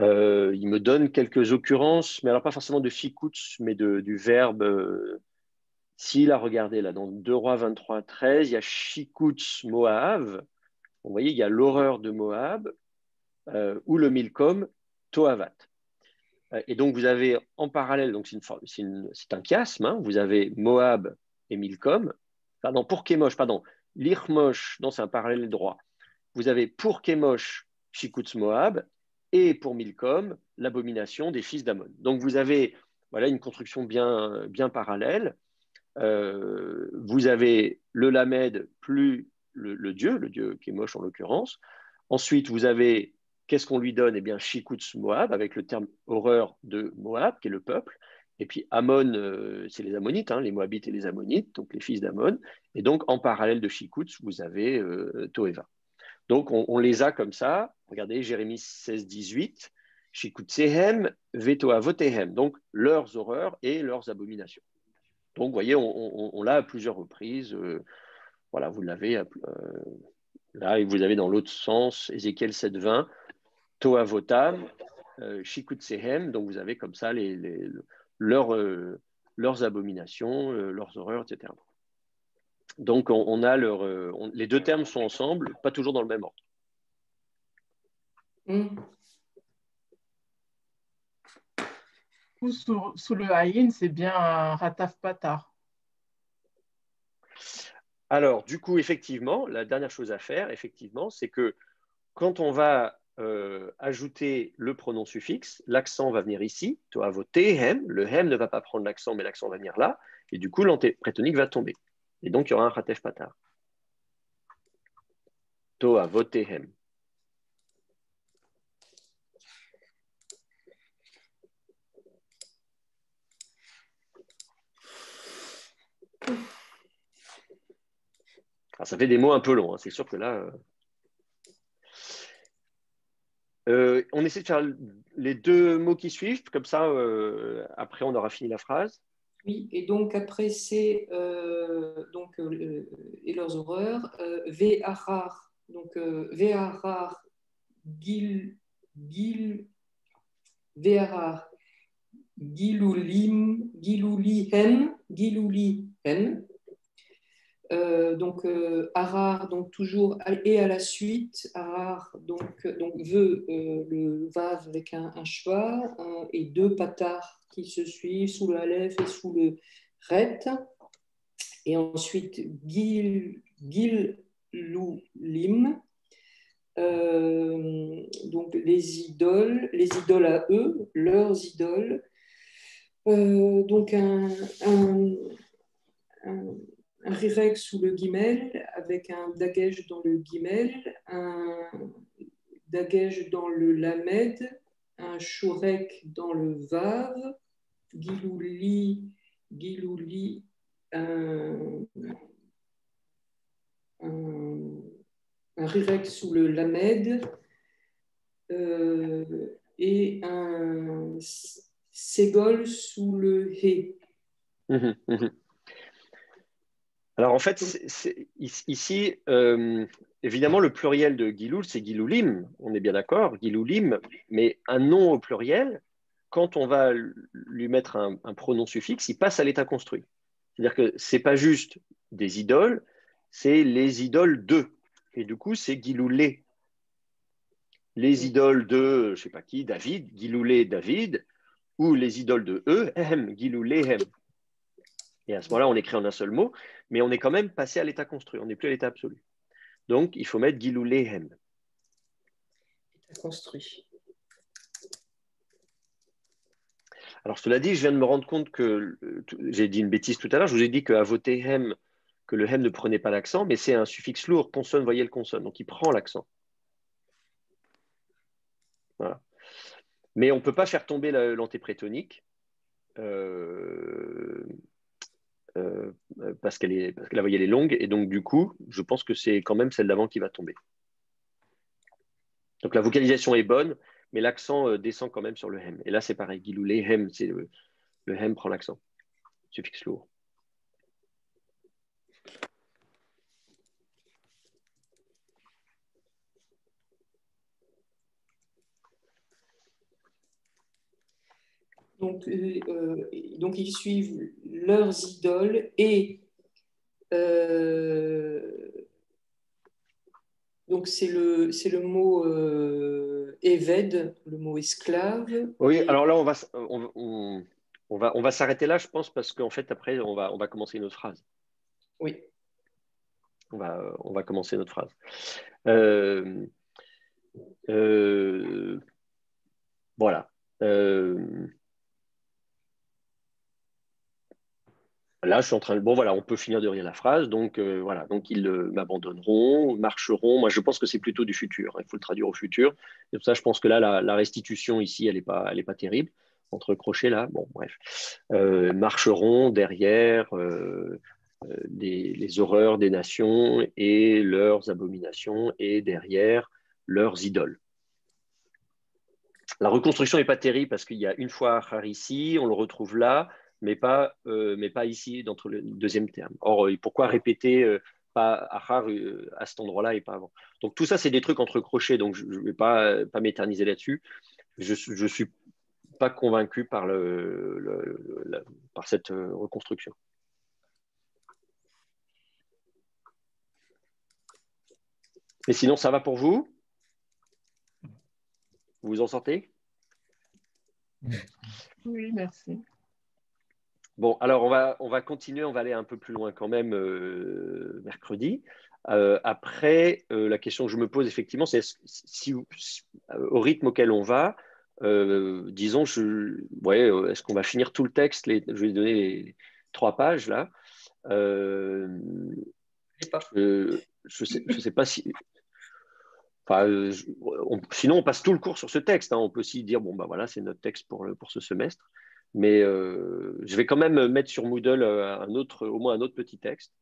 Il me donne quelques occurrences, mais alors pas forcément de shikutz, mais du verbe. S'il a regardé là, dans 2 Rois 23, 13, il y a shikutz Moab. Vous voyez, il y a l'horreur de Moab, ou le Milcom, Toavat. Et donc, vous avez en parallèle, donc c'est un chiasme, hein, vous avez Moab et Milcom. Pardon, pour Kémosh, pardon, l'Irmosh, non, c'est un parallèle droit. Vous avez pour Kémosh, Shikutz Moab, et pour Milcom, l'abomination des fils d'Ammon. Donc, vous avez voilà, une construction bien parallèle. Vous avez le Lamed plus le dieu Kémosh en l'occurrence. Ensuite, vous avez, qu'est-ce qu'on lui donne? Eh bien, Shikutz Moab, avec le terme horreur de Moab, qui est le peuple. Et puis Ammon, c'est les Ammonites, hein, les Moabites et les Ammonites, donc les fils d'Ammon. Et donc, en parallèle de Shikutz, vous avez Toeva. Donc, on les a comme ça. Regardez, Jérémie 16, 18. Shikutsehem, Vetoavotehem. Donc, leurs horreurs et leurs abominations. Donc, vous voyez, on l'a à plusieurs reprises. Voilà, vous l'avez là, et vous avez dans l'autre sens, Ézéchiel 7, 20, Toavotam, Shikutsehem. Donc, vous avez comme ça leurs abominations, leurs horreurs, etc. Donc, on a les deux termes sont ensemble, pas toujours dans le même ordre. Sous le Haïn, c'est bien un Rataf Patar. Alors, du coup, effectivement, la dernière chose à faire, effectivement, c'est que quand on va ajouter le pronom suffixe, l'accent va venir ici, toavotehem, le hem ne va pas prendre l'accent, mais l'accent va venir là, et du coup, l'antéprétonique va tomber. Et donc, il y aura un ratef patar. Toavotehem. Alors, ça fait des mots un peu longs, hein. C'est sûr que là... on essaie de faire les deux mots qui suivent, comme ça, après, on aura fini la phrase. Oui, et donc après, c'est et leurs horreurs, Ve'arar, donc Ve'arar, Ve'arar, Gilulihem, donc Arar, donc toujours et à la suite, Arar, donc veut le Vav avec un schwa et deux patars qui se suivent sous le Aleph et sous le Ret. Et ensuite Gilulim, donc les idoles à eux, leurs idoles. Donc un rirek sous le guimel avec un dagesh dans le guimel, un dagesh dans le lamed, un shurek dans le vav, gilouli, un rirek sous le lamed et un ségol sous le hé. Alors en fait, ici, évidemment, le pluriel de Giloul, c'est Giloulim, on est bien d'accord, Giloulim, mais un nom au pluriel, quand on va lui mettre un pronom suffixe, il passe à l'état construit. C'est-à-dire que ce n'est pas juste des idoles, c'est les idoles de. Et du coup, c'est Giloulé. Les idoles de, je ne sais pas qui, David, Giloulé David, ou les idoles de eux, Gilouléhem. Et à ce moment-là, on écrit en un seul mot, mais on est quand même passé à l'état construit, on n'est plus à l'état absolu. Donc, il faut mettre Gilouléhem. État construit. Alors, cela dit, je viens de me rendre compte que j'ai dit une bêtise tout à l'heure. Je vous ai dit qu'à voter hem, que le hem ne prenait pas l'accent, mais c'est un suffixe lourd, consonne, voyelle, consonne. Donc, il prend l'accent. Voilà. Mais on ne peut pas faire tomber l'antéprétonique parce que la voyelle est longue. Et donc, du coup, je pense que c'est quand même celle d'avant qui va tomber. Donc, la vocalisation est bonne, mais l'accent descend quand même sur le hem. Et là, c'est pareil. Giloulé, hem, le hem prend l'accent. Suffixe lourd. Donc, ils suivent leurs idoles et donc c'est le mot éved, le mot esclave. Oui, alors là, on va s'arrêter là, je pense, parce qu'en fait, après, on va commencer une autre phrase. Oui. On va commencer notre phrase. Voilà. Là, je suis en train de... Bon, voilà, on peut finir de lire la phrase. Donc, voilà. Donc, ils m'abandonneront, marcheront. Moi, je pense que c'est plutôt du futur. Il faut le traduire au futur. Et pour ça, je pense que là, la restitution ici, elle n'est pas terrible. Entre crochets, là, bon, bref. Marcheront derrière les horreurs des nations et leurs abominations et derrière leurs idoles. La reconstruction n'est pas terrible parce qu'il y a une fois Achar ici, on le retrouve là, mais pas ici dans le deuxième terme. Or, pourquoi répéter pas Achar à cet endroit-là et pas avant? Donc tout ça, c'est des trucs entre crochets, donc je ne vais pas m'éterniser là-dessus. Je ne suis pas convaincu par cette reconstruction. Mais sinon, ça va pour vous? Vous vous en sortez? Oui, merci. Bon, alors on va continuer, on va aller un peu plus loin quand même mercredi. Après, la question que je me pose effectivement, c'est au rythme auquel on va, disons, est-ce qu'on va finir tout le texte, je vais donner les 3 pages là. Je sais pas si... Enfin, sinon, on passe tout le cours sur ce texte. Hein. On peut aussi dire, bon, bah voilà, c'est notre texte pour ce semestre. Mais je vais quand même mettre sur Moodle au moins un autre petit texte.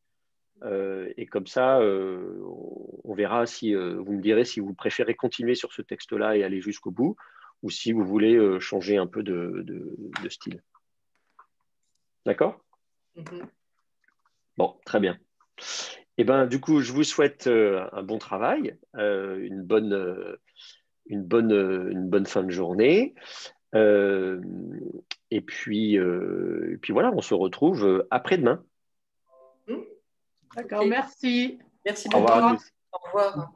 Et comme ça, on verra si vous me direz si vous préférez continuer sur ce texte-là et aller jusqu'au bout, ou si vous voulez changer un peu de style. D'accord? Bon, très bien. Eh ben, du coup, je vous souhaite un bon travail, une bonne fin de journée. Et puis voilà, on se retrouve après-demain. D'accord, merci. Merci beaucoup. Au revoir à tous. Au revoir.